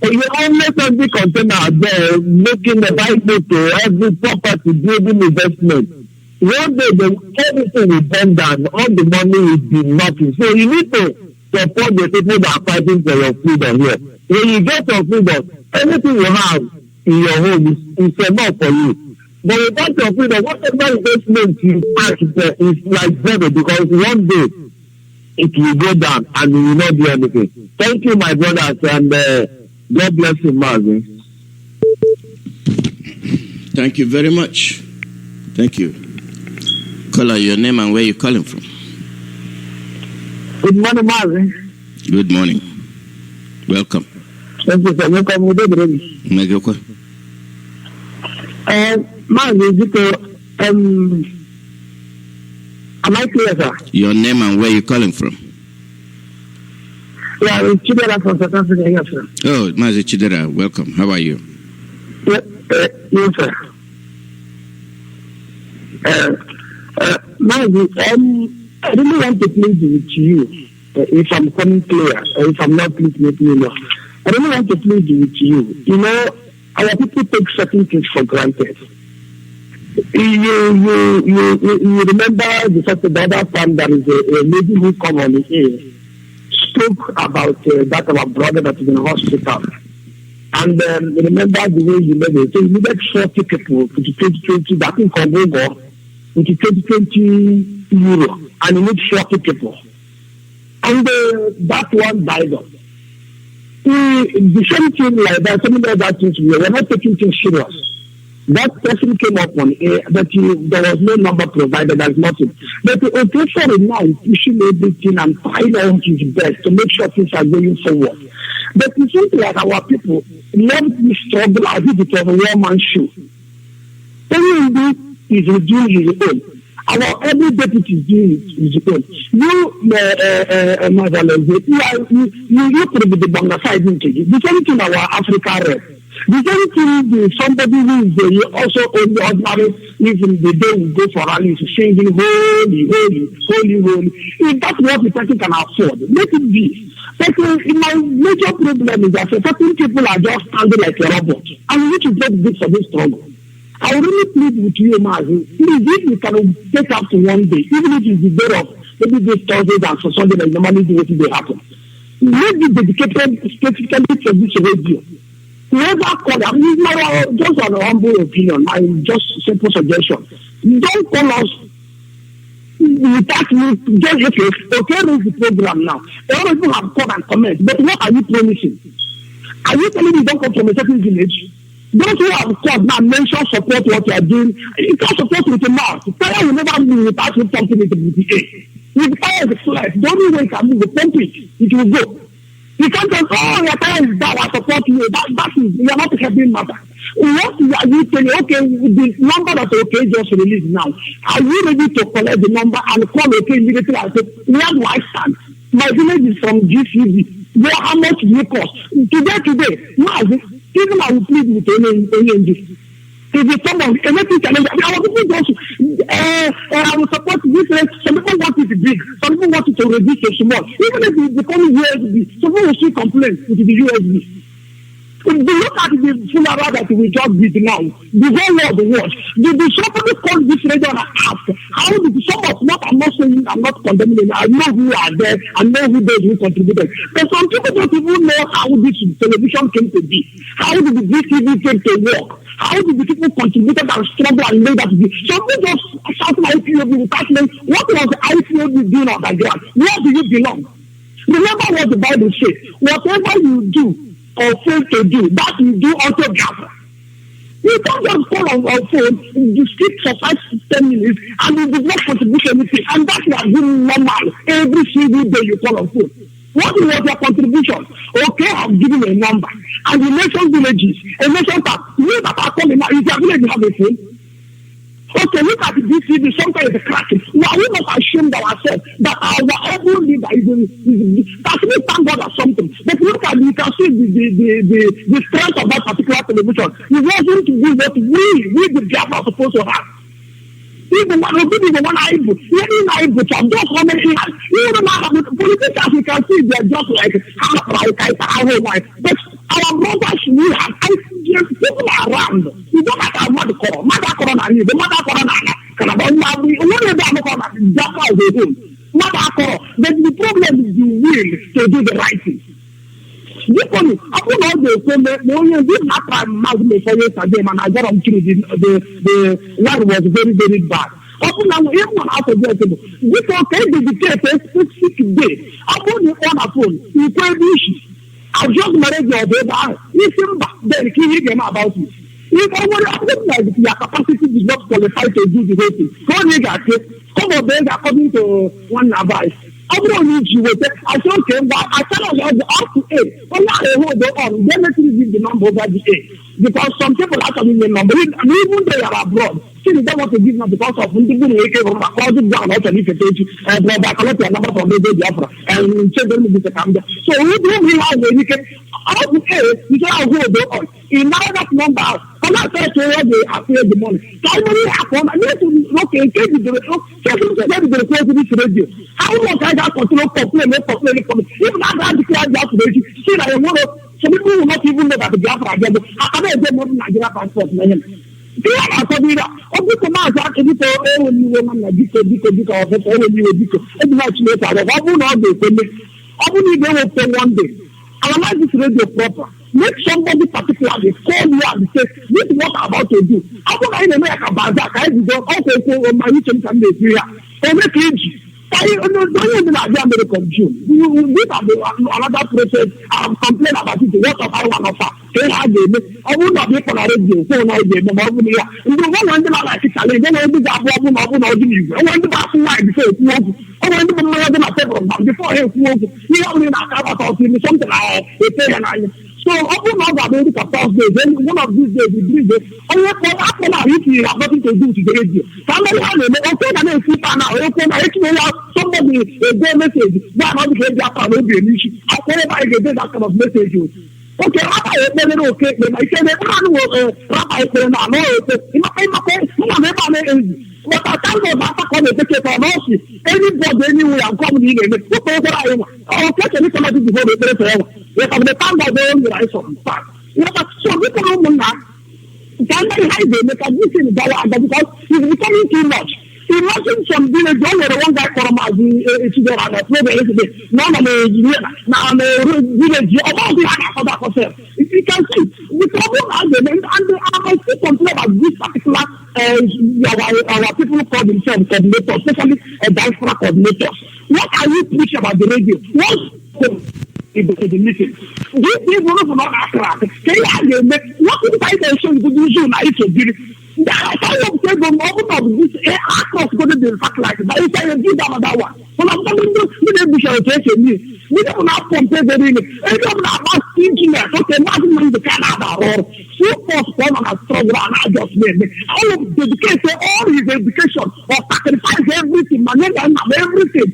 And you only send the container there, making the Bible to every property, building investment. One day, everything will burn down, all the money will be nothing. So you need to support the people that are fighting for your freedom here. When you get your freedom, anything you have in your home is enough for you. But without your freedom, whatever investment you pack there is like zero because one day it will go down and you will not do anything. Thank you, my brothers, and God bless you, Mazi. Thank you very much. Thank you. Caller, your name and where you're calling from. Good morning, Mazi. Good morning. Welcome. Thank you, sir. Welcome with everybody. Mazi, am I clear, sir? Your name and where you're calling from. Yeah, it's Chidera from South Africa, yes, sir. Oh, Mazi Chidera, welcome. How are you? Yes, sir. Mazi, I really want to plead with you. If I'm coming clear, or if I'm not, please let me know. I really want to plead with you. You know, our people take certain things for granted. You remember the other time there is a lady who come on the air, spoke about that our brother that is in the hospital. And remember the way you made it. So you needed 40 people to 2020, that in Congo, with 2020 euro, and you need 40 people. And that one died off. The same thing like that, some of the other things, we were not taking things serious. That person came up on air, but there was no number provided, there's nothing. But the operator now is pushing everything and trying all his best to make sure things are going forward. But it seems like our people love this struggle as if it was a one-man show. All you do is reduce his own. Our every deputy is doing his own. You put the Banga side into it. The same thing our Africa rep. The same thing somebody who is also on the ordinary, even the day we go for rallies, singing holy, holy, holy, holy. If that's what the person can afford, let it be. But my major problem is that certain people are just standing like a robot. And we need to get good for this struggle. I really plead with you, Mazi. Please, if we can take up to one day, even if it's the day of maybe this Thursday and for Sunday, like normally do what will happen. Let it be dedicated specifically for this radio. Whoever call, I mean, just an humble opinion, my just simple suggestion. Don't call us without me, just okay, raise the program now. All of you have called and comment, but what are you promising? Are you telling me you don't come from a certain village? Those who have called now mention support what you are doing. You can support with a mouth. Fire will never move without something with the A. With fire is flight. The only way you can move the pump it will go. You can't just, oh, your fire is down, I support you. That is, you are not helping matter. What are you telling? Okay, the number that okay just released now. Are you ready to collect the number and call okay immediately and say, where do I stand? My village is from GCB. Where how much do you cost? Today, now, even I will plead with any if it's someone, anything challenge, our people don't, I will support this. Some people want it big, some people want it to reduce to small. Even if it becomes USB, some people will still complain with the USB. If you look at the funeral that we just did now, the whole world watch, did somebody call this radio and ask, how did some of what I'm not saying, I'm not condemning, I know who are there, I know who those who contributed. But some people don't even know how this television came to be. How did the TV came to work? How did the people contributed and struggle and made that to be? Some people just shouting IPOB without knowing what was the IPOB doing on the ground? Where do you belong? Remember what the Bible says. Whatever you do or fail to do, that you do unto Biafra. You can't just call on our phone, you speak for 5 to 10 minutes, and you did not contribute anything. And that you are doing normal every single day you call on phone. What was your contribution? Okay, I've given a number. And the nation villages, a nation that you that are calling now, is your village have a phone? Okay, look at this TV, sometimes it's cracking. Now we must assume ourselves that our able leader is actually thank God or something. But look at, you can see the strength of that particular television. It wasn't to do what we the Biafra are supposed to have. Even one able, able to have just how many years. Even now, the politicians, you can see they're just like, but our brothers, we have people around. You don't have to have mother corona, the mother corona, but the problem is the will to do the right thing. I put all the this not Mazi for yesterday, and I got on through the line was very, very bad. Open now, everyone out of there. We can dedicate a specific day. I put the on a phone. You tell me, I've just married your baby. Listen back, then keep him about it. If I would like your capacity is not qualified to do the whole thing, come on, then according to one advice. I don't need you with it. I said, okay, but I cannot have the up to 8. Well, now I hold on. Then let me give the number over the 8. Because some people are coming in number. And even they are abroad. vaccine they want to give now because of Iyke from causing down also if it brother collect your number from the Biafra and check them with the camera. So we do have Iyke. You say I'll go in that number. I'm not saying they appear the money. So many happen. I need to look in case the radio. How much I got control complain. Even I declared that radio. See, I want to. Some people will not even know that the Biafra again. I can't get more than Nigeria passport. They are talking about the commands actually for all you women like Biko, all you Biko. It's not later. I will not do it. I will need them for one day. Analyze this radio proper. Make somebody particularly call you and say, this is what I'm about to do. I don't know in America, Bazak, I do also my mission can be here. Or make it. I don't even have the American June. This is another process. I'm complaining about it. What of I want to offer? I will not be for a radio. So now they know over here. You don't want to like it. I don't want to have one of you. I want to pass line before it moves. I want to know what I'm saying before it moves. You only not have something like a so open up America Thursday, then one of these days we bring it. And what happened if you have nothing to do to the radio? Somebody has a sleep now, somebody a day message, that not the Biafra will be an issue. Whenever I get that kind of message. Okay, Rabbi, okay, I said everyone was Rabbi, but I can't go back on the ticket for mercy. Anybody anywhere I'm coming in and I'll catch a little bit before the forever. If I'm the time that they only rise from fact. But some people don't know that. They make a difference because it's becoming too much. Imagine some village where one guy from Mazi now village about the other herself. If you can see the problem argument and I still complain about this particular our people call themselves coordinators, especially diaspora coordinators. What are you preaching about the radio? The meeting. These people are not accurate. What if I show you the vision I to do? There are some of them open this across going to be fact like that. If I do that one, well, I'm coming to we shall take me. We don't have compared in it. We don't have thinking that okay, nothing the Canada or so postpone on a struggle and I just made all of dedication, all his education or sacrifice everything, money and everything.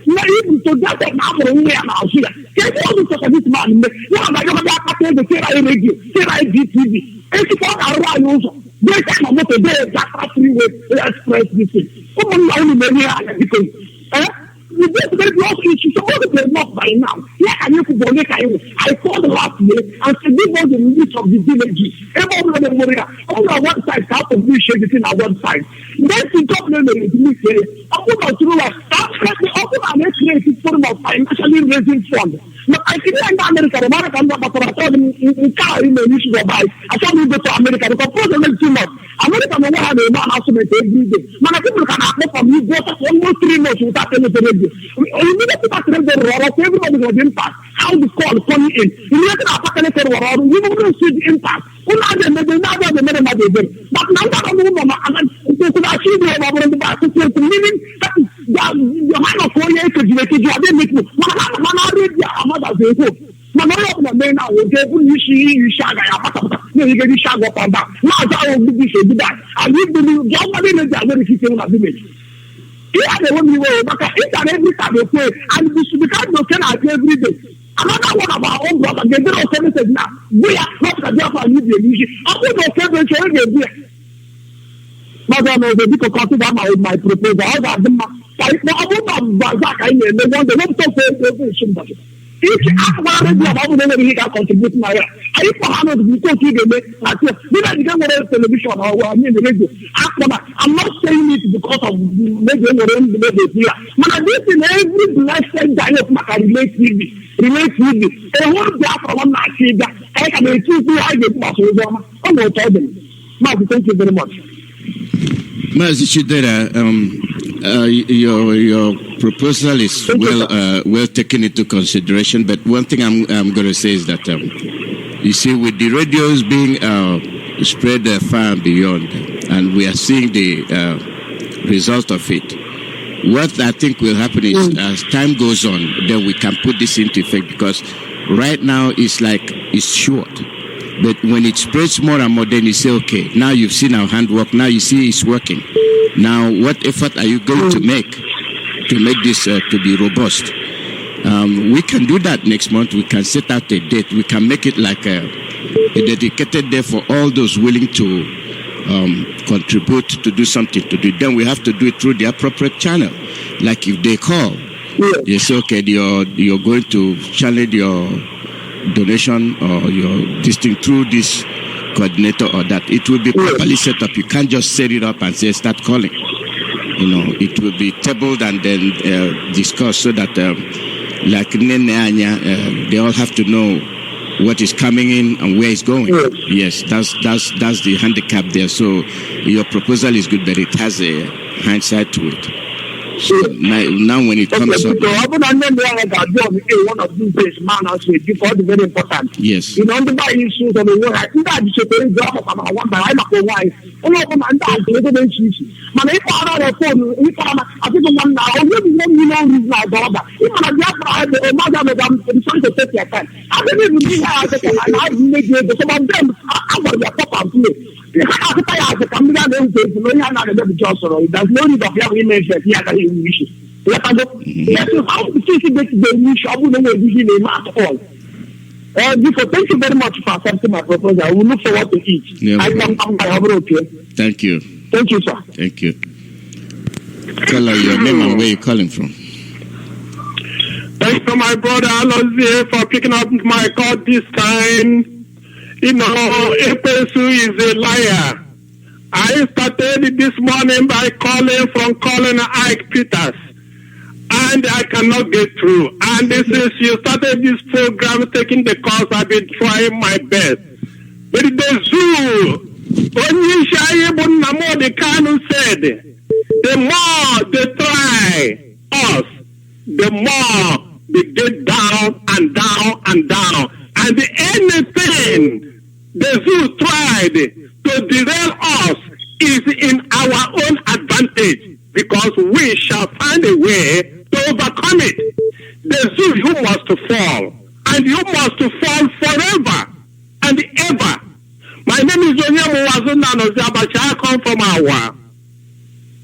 Not even to that now for me and I'll see that. Can you also talk to this man? You are like the Sarah radio, Sarah TV. It's what I write also. They come up with a Biafra freeway express this thing. Come on, only many because the best lost issue. So all the place not by now. Yeah, I need to go make I called last year and said this was the list of the villages. Everyone on our website, out of this shade in our website. Then the government is me open out through us. That's open and creative form of financially raising funds. But I think in America, the American government I told them in car in the issue of buy. I told them to go to America because president too much. America no one have a man estimate every day. Man, people can apply from you go for almost 3 months without any radio. You need to put the roll everybody was impact. How the call coming in. You need to attack the roll. You don't see the impact. But now I don't know and to achieve the back meaning that the man of 4 years to do it. Man already Man, I may now get you shag. You get you shag up on that. Now I will be so that. I need to do somebody in the verification of the image. Here the one you were, but it's an every time you play, and we should become no can every day. Another one of our own brothers, they don't services now. We are not a Biafra need the music. I think they're serving Madam, they need to consider my proposal. I got them. I won't have Bazak. I mean, they want the whole somebody. Each act about he can contribute my I for because he make television or I mean the radio. I'm not saying it because of maybe here. Man, this in every blessed dialogue can relate with me. A whole Biafra one I see that I can make you do I get muscles on. I'm not telling you. Mazi, thank you very much. Mazi Chidera, your proposal is well taken into consideration, but one thing I'm going to say is that you see, with the radios being spread far and beyond, and we are seeing the result of it, what I think will happen is as time goes on, then we can put this into effect, because right now it's short. But when it spreads more and more, then you say, okay, now you've seen our handwork, now you see it's working. Now, what effort are you going to make this to be robust? We can do that next month. We can set out a date. We can make it like a dedicated day for all those willing to contribute to do something to do. Then we have to do it through the appropriate channel. Like if they call, they say, okay, you're going to channel your donation or your this thing through this coordinator or that. It will be properly set up. You can't just set it up and say start calling. It will be tabled and then discussed so that like they all have to know what is coming in and where it's going. Yes, that's the handicap there. So your proposal is good, but it has a hindsight to it. So now when it comes up, one of these days, man, also because it's very important. Yes. The issues of the world, I think that is a very job of one by I'm a wife. All of them and that is very easy. Man, if I have a phone, if I think one now, reason I bother. If I have a mother, I'm trying to take your time. I didn't even think I made some of them. I'm going to pop up to me. There's no need of having image that he has a wish. Yes, how to see the wish, I wouldn't know the at all. Thank you very much for accepting my proposal. I will look forward to it. Yeah, I can come by over here. Thank you. Thank you, sir. Thank you. Tell us your name and where you're calling from. Thanks to my brother Alozie for picking up my call this time. Epesu is a liar. I started this morning by calling from Colin Iyke Peters, and I cannot get through. And since you started this program, taking the calls, I've been trying my best. But the zoo, the Kanu said, the more they try us, the more they get down and down and down. And anything the zoo tried to derail us is in our own advantage, because we shall find a way to overcome it. The zoo, you must fall, and you must fall forever and ever. My name is Onyemu Wazunanozi Abacha. I come from Awa,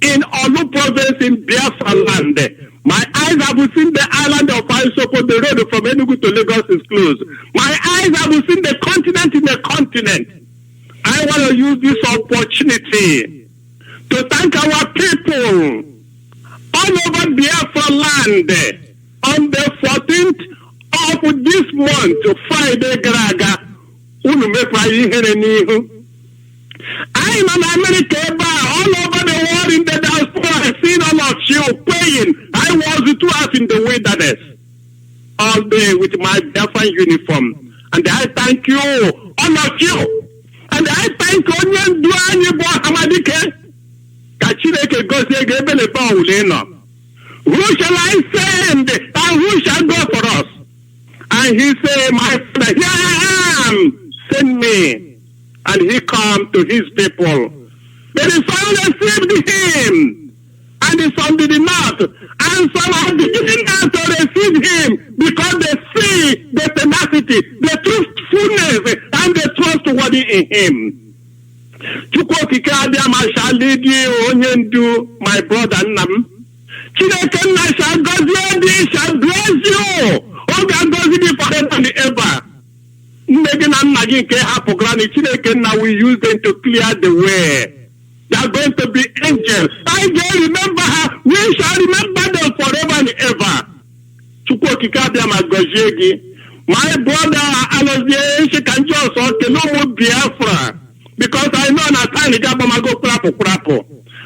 in Olu province in Biafra land. My eyes have seen the island of Aisopo. The road from Enugu to Lagos is closed. My eyes have seen the continent in the continent. I want to use this opportunity to thank our people all over Biafra land on the 14th of this month, Friday, Graga. I'm an American, all over the world in the diaspora. I've seen all of you praying. I was too out in the wilderness all day with my Biafran uniform. And I thank you, all of you. And I thank Onyen Duani Bohamadike. Kachireke Gose Gebele Paulino. Who shall I send? And who shall go for us? And he said, my father, here I am. Send me. And he come to his people. But the son received him, and the son did not. And some have begun not to receive him because they see the tenacity, the truthfulness, and the trustworthy in him. Shall lead you, my brother Nam. Chineke shall bless you. Oh, God bless you forever and ever. Now we use them to clear the way. They are going to be angels. I can remember her. We shall remember them forever and ever. My brother Alozie can just no more Biafra, because I know Nathan Gabamago Prapo.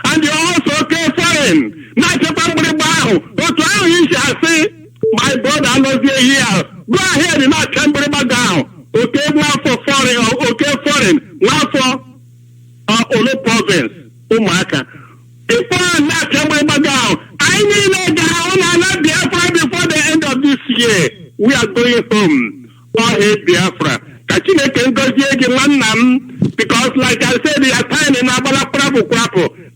And you also okay foreign. Not a family bow. But how you shall say, my brother Alozie here, go ahead and not Cambridge down. Okay, one for foreign, okay, foreign, one for Olo province, Umaka. If I'm not coming down, I need a down and not Biafra before the end of this year. We are going home. Oh, hey, Biafra. Kachine can go because, like I said, they are tiny in Abala Prapo.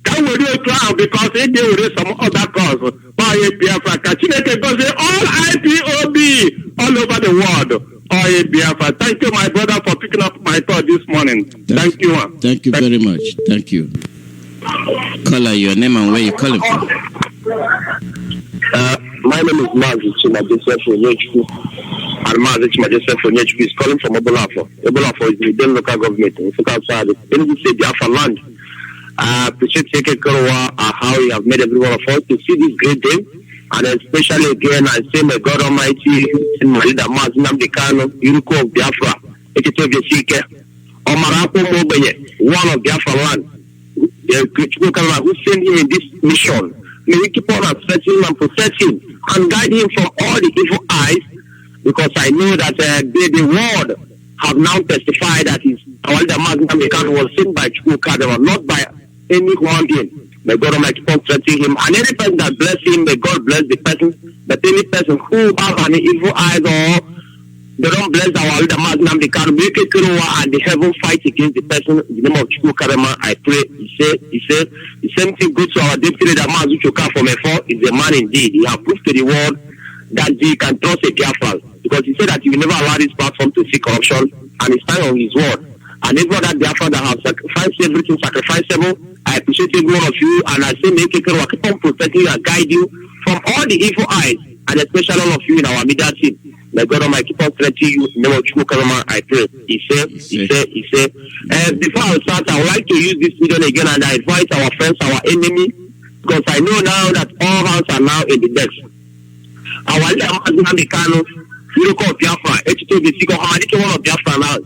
Can we do it now? Because they deal with some other cause. Oh, hey, Biafra. Kachine can go all IPOB all over the world. Oh, Biafra. Thank you, my brother, for picking up my thought this morning. Thank you. Thank you very much. Thank you. Caller, your name and where you calling from? My name is Mazi from Iyke. And Mazi from Iyke is calling from Obolafo. Obolafo is the Den local government. It's outside the say Biafra land. I appreciate Iyke how you have made every one of us to see this great day. And especially again, I say, may God Almighty, in my leader, Mazi Namdekano, Iyke of Biafra, Iyke, Omarapo Mobeye, one of Biafra land. The critical camera who sent him in this mission. May we keep on accepting him and protecting and guide him from all the evil eyes, because I know that the world have now testified that our leader Mazi Namdekano was sent by Chukwu, not by any human being. May God Almighty keep on protecting him, and any person that bless him, may God bless the person. But any person who have any evil eyes or they don't bless our leader Mazi Namdekano, make it and the heaven fight against the person in the name of Chukwu. I pray. He said the same thing goes to our deputy leader Mazi Choka from Efo. Is a man indeed. He has proved to the world that he can trust a Biafra, because he said that he will never allow this platform to see corruption, and he stands on his word. And every other Biafra that have sacrificed everything sacrificable, I appreciate every one of you, and I say make it keep on protecting you and guide you from all the evil eyes, and especially all of you in our media team. May God Almighty keep on threatening you. In the name of Chukwu, I pray. He said. Before I start, I would like to use this medium again, and I advise our friends, our enemy, because I know now that all hands are now in the decks. Our leader Mazi Namdekano, Iyke of Biafra, H2BC, one of Biafra now,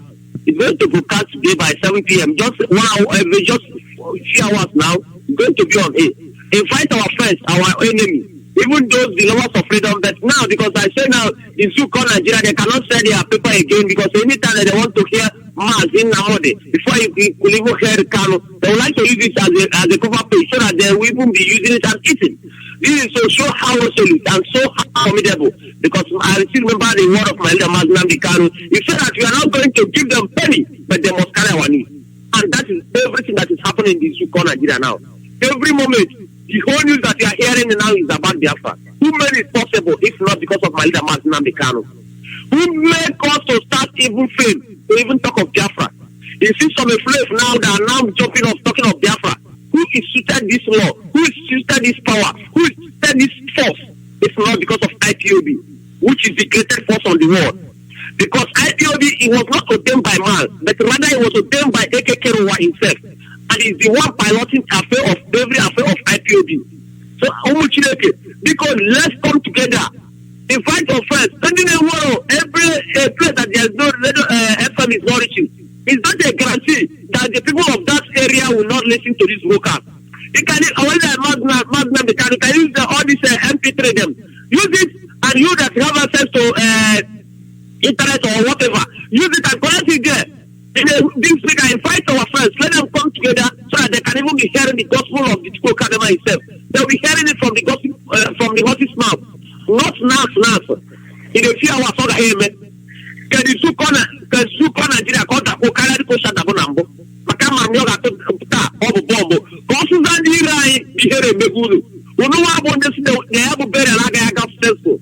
is going to broadcast today by 7 p.m. Just 1 hour, just a few hours now. It's going to be on air. Invite our friends, our enemy. Even those the lovers of freedom, but now, because I say now, in Zuko Nigeria, they cannot sell their paper again, because anytime that they want to hear Mazi Namode, before you could even hear Kano, they would like to use it as a cover page, so that they will even be using it as eating. This is to show how resolute and so formidable, because I still remember the word of my leader Mazi Namdekano. He said that we are not going to give them penny, but they must carry our needs. And that is everything that is happening in Zuko Nigeria now. Every moment, the whole news that you are hearing now is about Biafra. Who made it possible if not because of my leader Mazi Namdekano? Who made us to start even fame, to even talk of Biafra? You see some slaves now that are now jumping off talking of Biafra. Who instituted this law? Who instituted this power? Who instituted this force? If not because of IPOB, which is the greatest force on the world. Because IPOB, it was not ordained by man, but rather it was ordained by Iyke himself. And is the one piloting every affair of IPOB. So, because let's come together, invite our friends, spending a world, every place that there's no FM is not reaching. Is that a guarantee that the people of that area will not listen to this vocal? You can use all this MP3 them. Use it, and you that have access to internet or whatever, use it and connect it there. This week I invite our friends, let them come together so that they can even be hearing the gospel of the Chukwu Kadema itself. They'll be hearing it from the gospel, from the horse's mouth, not nas. In a few hours, all the amen. Can you Zuko Nigeria called the Okara to Shadabonambo? Makama Yoga to Bombo. Consulan Irai, Here Meguru. We know about this, they have a better like successful.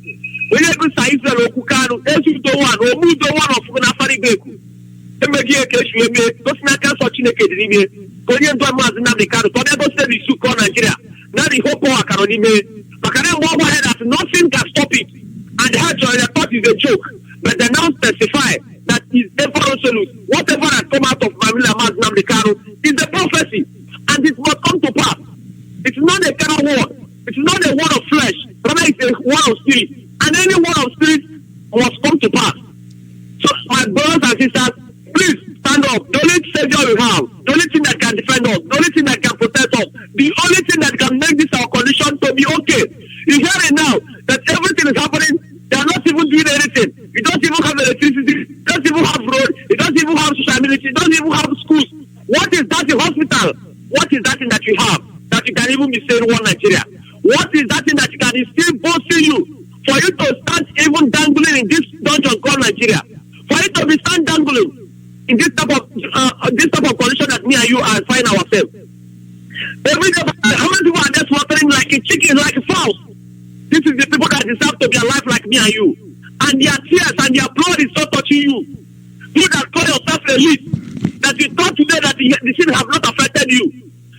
When you say Israel Okukano, as you don't want, or move the one of Nafari Beku. Nigeria now the hope that nothing can stop it, and the thought is a joke, but they now specify that is ever resolute. Whatever has come out of Mazi Namdekano is a prophecy, and it must come to pass. It's not a kind of word, it's not a word of flesh, rather it's a word of spirit, and any word of spirit must come to pass. So my brothers and sisters, please stand up. The only savior we have, the only thing that can defend us, the only thing that can protect us, the only thing that can make this our condition to be okay. You hear it now that everything is happening. They are not even doing anything. You don't even have electricity. You don't even have road. You don't even have sociability. You don't even have schools. What is that in hospital? What is that thing that you have that you can even be saying one Nigeria? What is that thing that can still boasting you for you to start even dangling in this dungeon called Nigeria? For you to be stand dangling in this type of condition that me and you are find ourselves. Every day, how many people are just slaughtering like a chicken, like a fowl? This is the people that deserve to be alive like me and you. And their tears and their blood is so touching elite that you thought today that the thing have not affected you.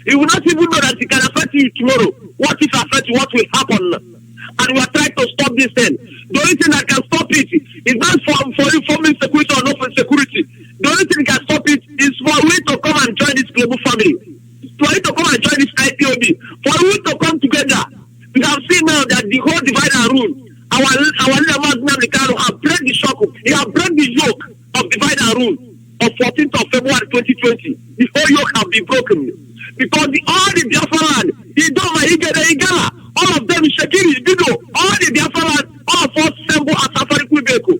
You will not even know that it can affect you tomorrow. What if affect you? What will happen? And we are trying to stop this thing. The only thing that can stop it is not for informing security or not for security. The only thing that can stop it is for we to come and join this global family. For you to come and join this IPOB. For you to come together. We have seen now that the whole divide and rule, our leader Mazi have break the shock. He have break the yoke of divide and rule on 14th of February 2020. The whole yoke have been broken. Because all the Biafra land, Iyke, all of them is Insecurity, all the Biafra land, all of us assemble as Safari Quebec to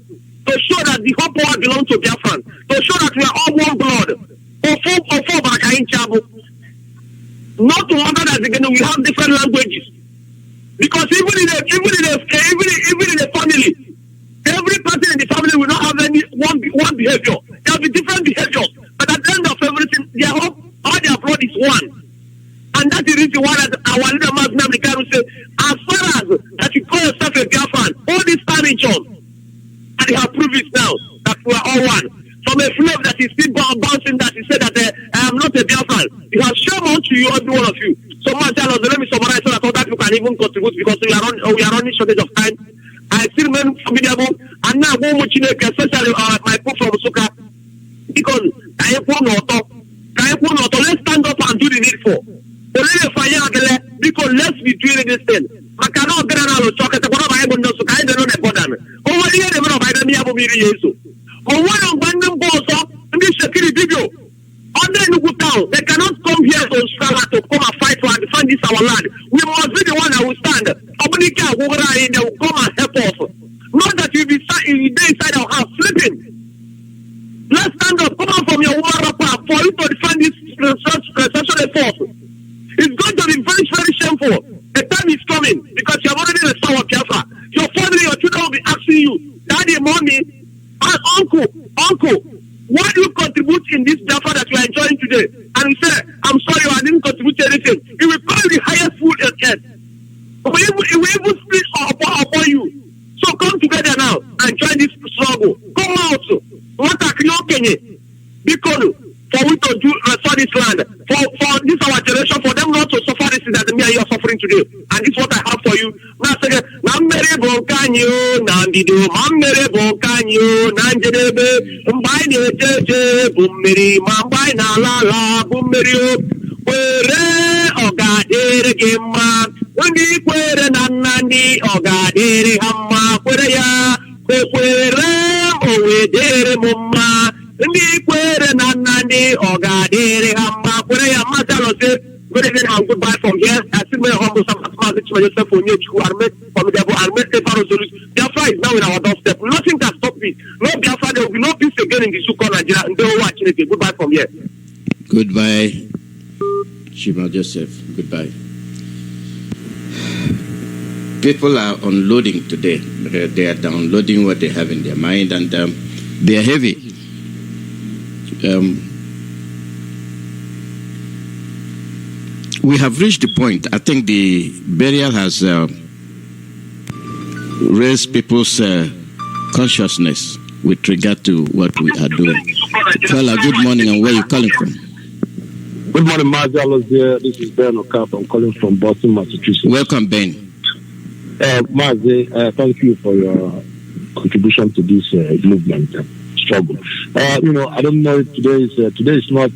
show that the whole power belongs to Biafra, to show that we are all one blood. Not to wonder that again we have different languages. Because even in a family, every person in the family will not have any one behavior. There will be different behaviors. But at the end of everything, all their blood is one. And that is the reason why our leader Mazi will say, as far as that you call yourself a Biafran, all this time in church, and they have proved it now that we are all one. From a flame that is still bouncing that he said that I am not a Biafran. You have shown unto you, every one of you. So much, let me summarize so that other people can even contribute because we are running shortage of time. I still remain formidable, and now especially my people from Suka, because let's stand up and do the needful. Because let's be doing this thing. I cannot get out of chocolate. What am I going to do? I don't know the button. Over here, the man of I don't have a years. Or one of random balls up in this security video. Under the town, they cannot come here to struggle to come and fight to defend this our land. We must be the one that will stand. They will come and help us. Not that you'll be inside our house sleeping. Let's stand up. Come out from your woman rapper for you to defend this sexual force. It's going to be very, very shameful. The time is coming because you have already restored Biafra. Your family, your children will be asking you, Daddy, Mommy, and Uncle, why do you contribute in this Biafra that you are enjoying today? And he said, I'm sorry, I didn't contribute to anything. It will probably the highest food on earth. It will even split upon you. So come together now and join this struggle. Come out. What are you because for we to restore this land, for this our generation, for them not to suffer this that me and you are suffering today. And this is what I have for you. Now say, Mamere Bonkanyo, Nambido, Mamere Bonkanyo, Nanjebe, Mbai de Jeje, Bumiri, Mambai Nala, Bumirio, Were Ogadere Gema, Undi Quere Nanandi, Ogadere Hamma, Querea, Quere, Owedere Mumma. Ndi kwere nanandi ogadere hamma kwere ya matalo se good evening and goodbye from here. I see my humble Mazi Yourself for you who are made formidable and made paper resolution. Biafra is now in our doorstep. Nothing can stop it. No Biafra, there will be no peace again in the Suko Nigeria. And they will watch it. Goodbye from here. Goodbye, Shima Joseph. Goodbye. People are unloading today. They are downloading what they have in their mind, and they are heavy. We have reached the point. I think the burial has raised people's consciousness with regard to what we are doing. Fella, good morning, and where are you calling from? Good morning, Mazi. This is Ben Okaf. I'm calling from Boston, Massachusetts. Welcome, Ben. Mazi, thank you for your contribution to this movement. Struggle. I don't know if today is not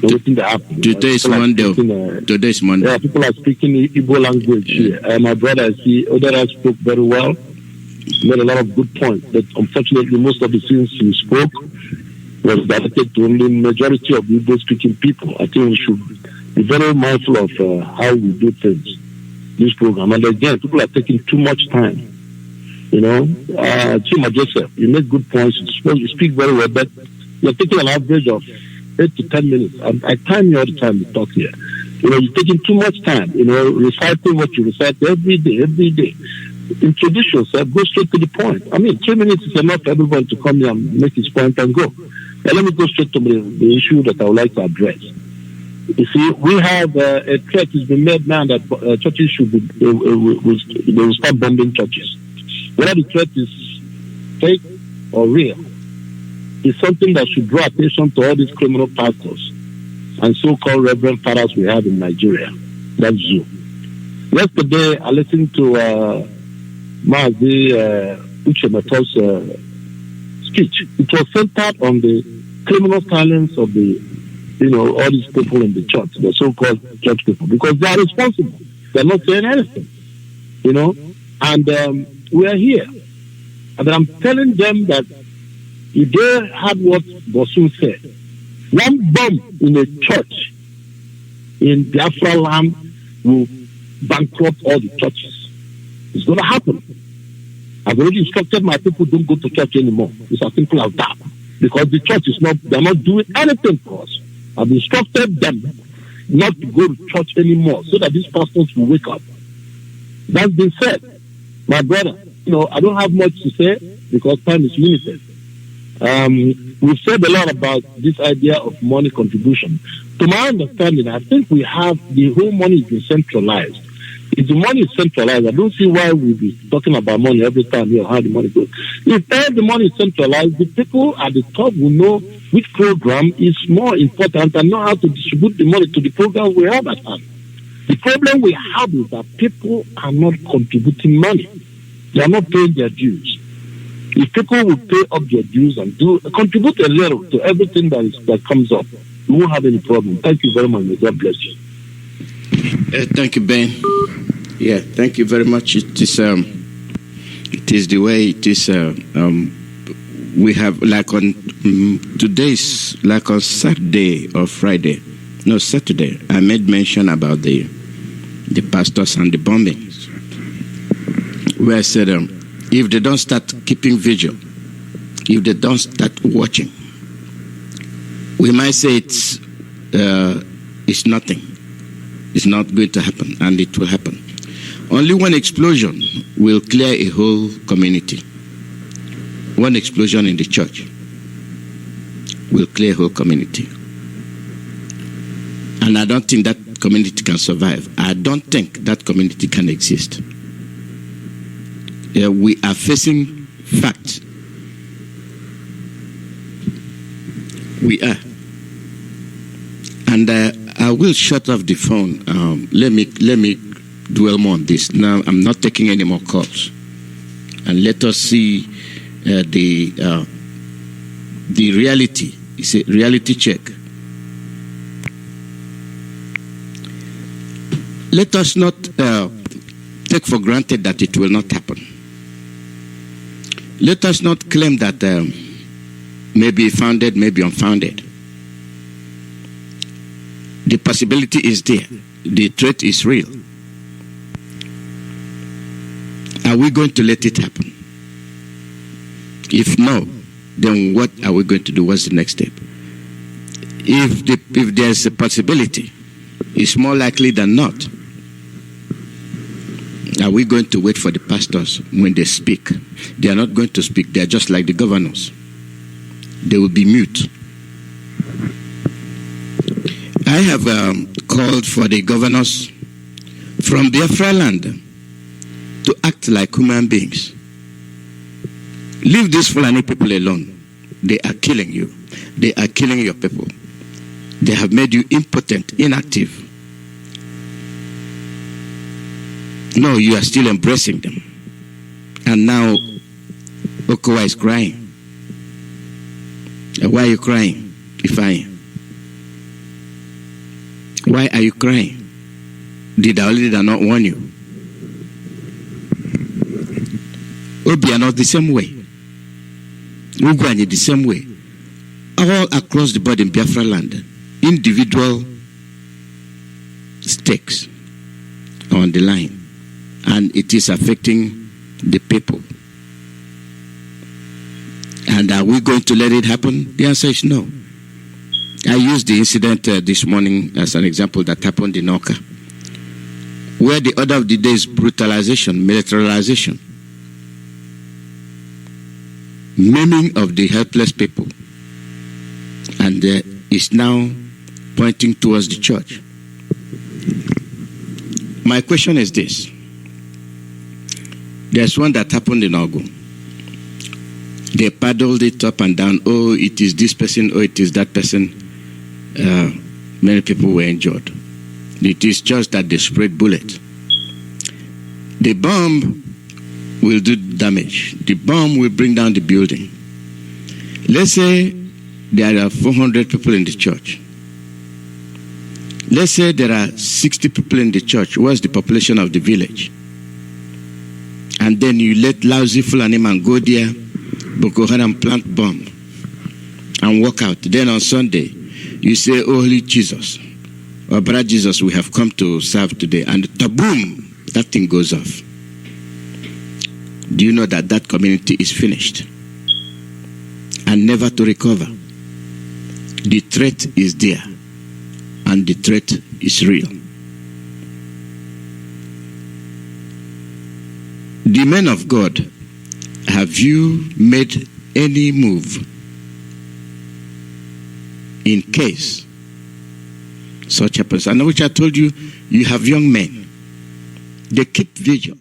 everything that happened. Today is Monday. Today is Monday. Yeah, people are speaking Igbo language here. My brother, Odera spoke very well. Made a lot of good points. But unfortunately, most of the things he spoke was directed to only majority of Igbo speaking people. I think we should be very mindful of how we do things. This program, and again, people are taking too much time. Chima Joseph, you make good points. You speak very well, but you're taking an average of 8 to 10 minutes. I time you all the time to talk here. You're taking too much time, reciting what you recite every day. Introduce yourself, go straight to the point. 3 minutes is enough for everyone to come here and make his point and go. Now, let me go straight to the issue that I would like to address. You see, we have a threat has been made now that churches should be, they will start bombing churches. Whether the threat is fake or real, is something that should draw attention to all these criminal pastors and so-called reverend fathers we have in Nigeria. That's zoo. Yesterday, I listened to Mazi Uchemeto's speech. It was centered on the criminal silence of the, all these people in the church, the so-called church people, because they are responsible. They're not saying anything, and we are here. And I'm telling them that if they had what Bosun said, one bomb in a church in Biafra land will bankrupt all the churches. It's going to happen. I've already instructed my people don't go to church anymore. It's as simple as that. Because the church they're not doing anything for us. I've instructed them not to go to church anymore so that these pastors will wake up. That's been said. My brother, I don't have much to say because time is limited. We've said a lot about this idea of money contribution. To my understanding, I think we have the whole money is decentralized. If the money is centralized, I don't see why we'll be talking about money every time here, how the money goes. If all the money is centralized, the people at the top will know which program is more important and know how to distribute the money to the program we have at hand. The problem we have is that people are not contributing money. They are not paying their dues. If people will pay up their dues and contribute a little to everything that comes up, we won't have any problem. Thank you very much. May God bless you. Thank you, Ben. Yeah, thank you very much. It is the way it is. We have like on today's, like on Saturday or Friday, no Saturday. I made mention about the pastors and the bombings, where I said if they don't start keeping vigil, if they don't start watching, we might say it's nothing. It's not going to happen, and it will happen. Only one explosion will clear a whole community. One explosion in the church will clear a whole community. And I don't think that community can survive. I don't think that community can exist. We are facing facts. We are. And I will shut off the phone. Let me dwell more on this. Now, I'm not taking any more calls. And let us see the reality. It's a reality check. Let us not take for granted that it will not happen. Let us not claim that may be founded, may be unfounded. The possibility is there. The threat is real. Are we going to let it happen? If no, then what are we going to do? What's the next step? If there's a possibility, it's more likely than not. Are we going to wait for the pastors when they speak? They are not going to speak. They are just like the governors. They will be mute. I have called for the governors from Biafra land to act like human beings. Leave these Fulani people alone. They are killing you. They are killing your people. They have made you impotent, inactive. No, you are still embracing them. And now, Okowa is crying. Why are you crying, Ifeanyi? Why are you crying? Did I not warn you? Obi are not the same way. Ugwanye the same way. All across the board in Biafra land, individual stakes are on the line. And it is affecting the people. And are we going to let it happen? The answer is no. I used the incident this morning as an example that happened in Oka, where the order of the day is brutalization, militarization, maiming of the helpless people, and is now pointing towards the church. My question is this. There's one that happened in Ogun, They paddled it up and down. Oh, it is this person. Oh, it is that person. Many people were injured. It is just that they sprayed bullets. The bomb will do damage. The bomb will bring down the building. Let's say there are 400 people in the church. Let's say there are 60 people in the church. What's the population of the village? And then you let lousy Fulani man go there, Boko Haram plant bomb, and walk out. Then on Sunday, you say, oh, Holy Jesus, or Brother Jesus, we have come to serve today. And boom, that thing goes off. Do you know that that community is finished and never to recover? The threat is there, and the threat is real. The men of God, have you made any move in case such happens? I know which I told you, you have young men. They keep vigil.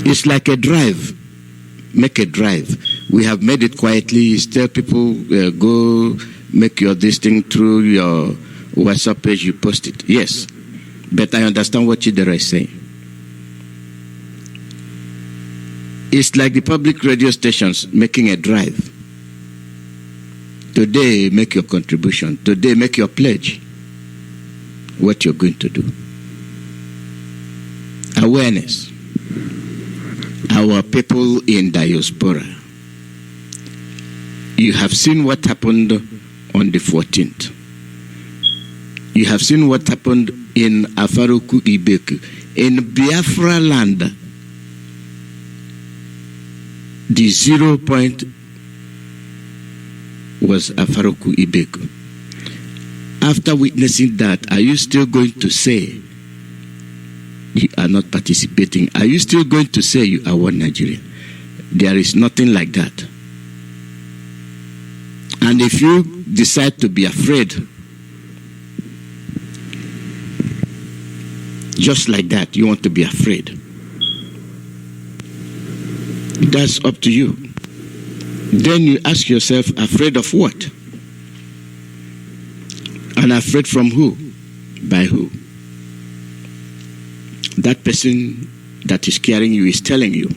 It's like a drive. Make a drive. We have made it quietly. Tell people, go make your this thing through your WhatsApp page, you post it. Yes. But I understand what Chidera is saying. It's like the public radio stations making a drive. Today, make your contribution. Today, make your pledge. What you're going to do. Awareness. Our people in diaspora. You have seen what happened on the 14th. You have seen what happened in Afaruku Ibeku. In Biafra land, the 0 point was Afaroku Ibeko. After witnessing that, are you still going to say you are not participating? Are you still going to say you are one Nigeria? There is nothing like that. And if you decide to be afraid, just like that, you want to be afraid, that's up to you. Then you ask yourself, afraid of what? And afraid from who? By who? That person that is carrying you is telling you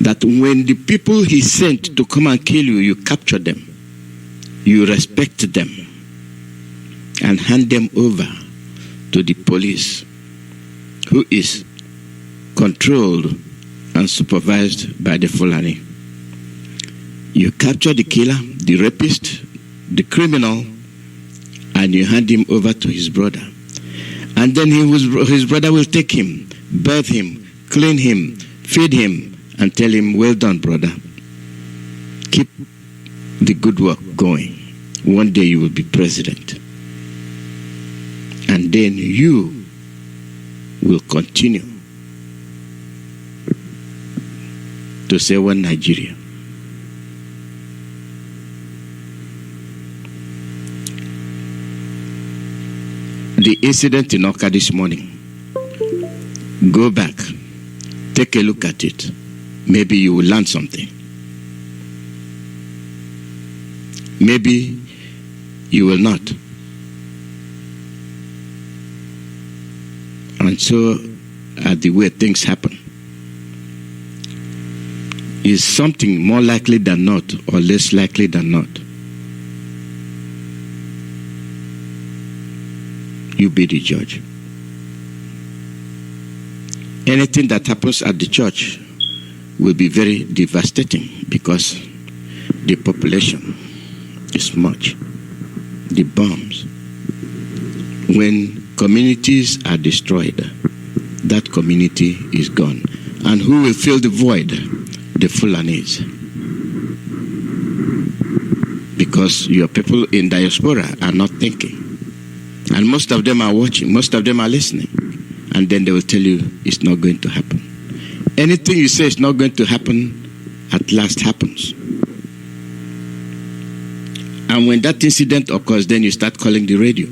that when the people he sent to come and kill you, you capture them, you respect them, and hand them over to the police, who is controlled and supervised by the Fulani. You capture the killer, the rapist, the criminal, and you hand him over to his brother. And then his brother will take him, bathe him, clean him, feed him, and tell him, well done, brother. Keep the good work going. One day you will be president. And then you will continue to say one Nigeria. The incident in Oka this morning, go back, take a look at it. Maybe you will learn something. Maybe you will not. And so are the way things happen. Is something more likely than not or less likely than not? You be the judge. Anything that happens at the church will be very devastating because the population is much. The bombs. When communities are destroyed, that community is gone. And who will fill the void? The Fulanis. Because your people in diaspora are not thinking. And most of them are watching, most of them are listening. And then they will tell you it's not going to happen. Anything you say is not going to happen, at last happens. And when that incident occurs, then you start calling the radio.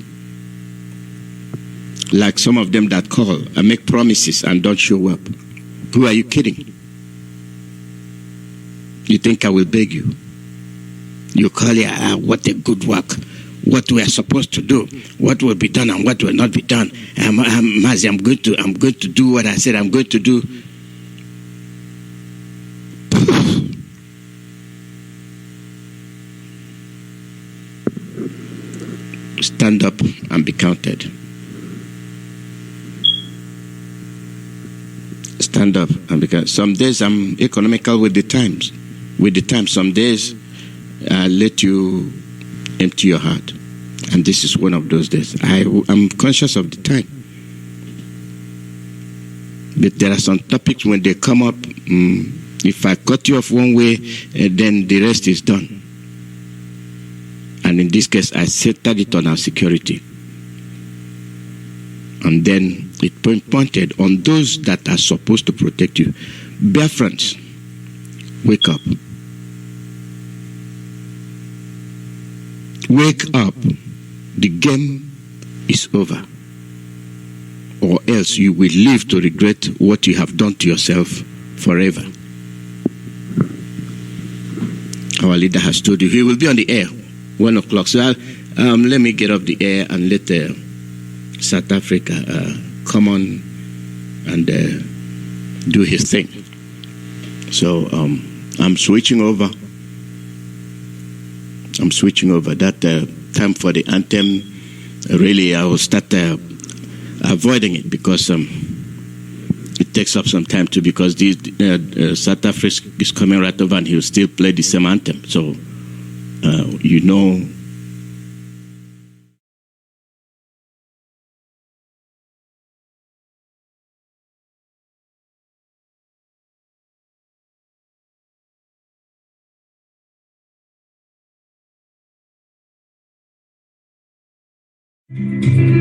Like some of them that call and make promises and don't show up. Who are you kidding? You think I will beg you? You call it, what a good work. What we are supposed to do, what will be done and what will not be done. Mazi, I'm going to do what I said I'm going to do. Stand up and be counted. Stand up and be counted. Some days I'm economical with the times. Some days I let you empty your heart. And this is one of those days. I'm conscious of the time. But there are some topics when they come up, if I cut you off one way, then the rest is done. And in this case, I centered it on our security. And then it pointed on those that are supposed to protect you. Biafrans, wake up. Wake up. The game is over. Or else you will live to regret what you have done to yourself forever. Our leader has told you he will be on the air 1 o'clock. So let me get off the air and let South Africa come on and do his thing. So I'm switching over. That time for the anthem, really I will start avoiding it because it takes up some time too, because South Africa is coming right over and he'll still play the same anthem. So, you.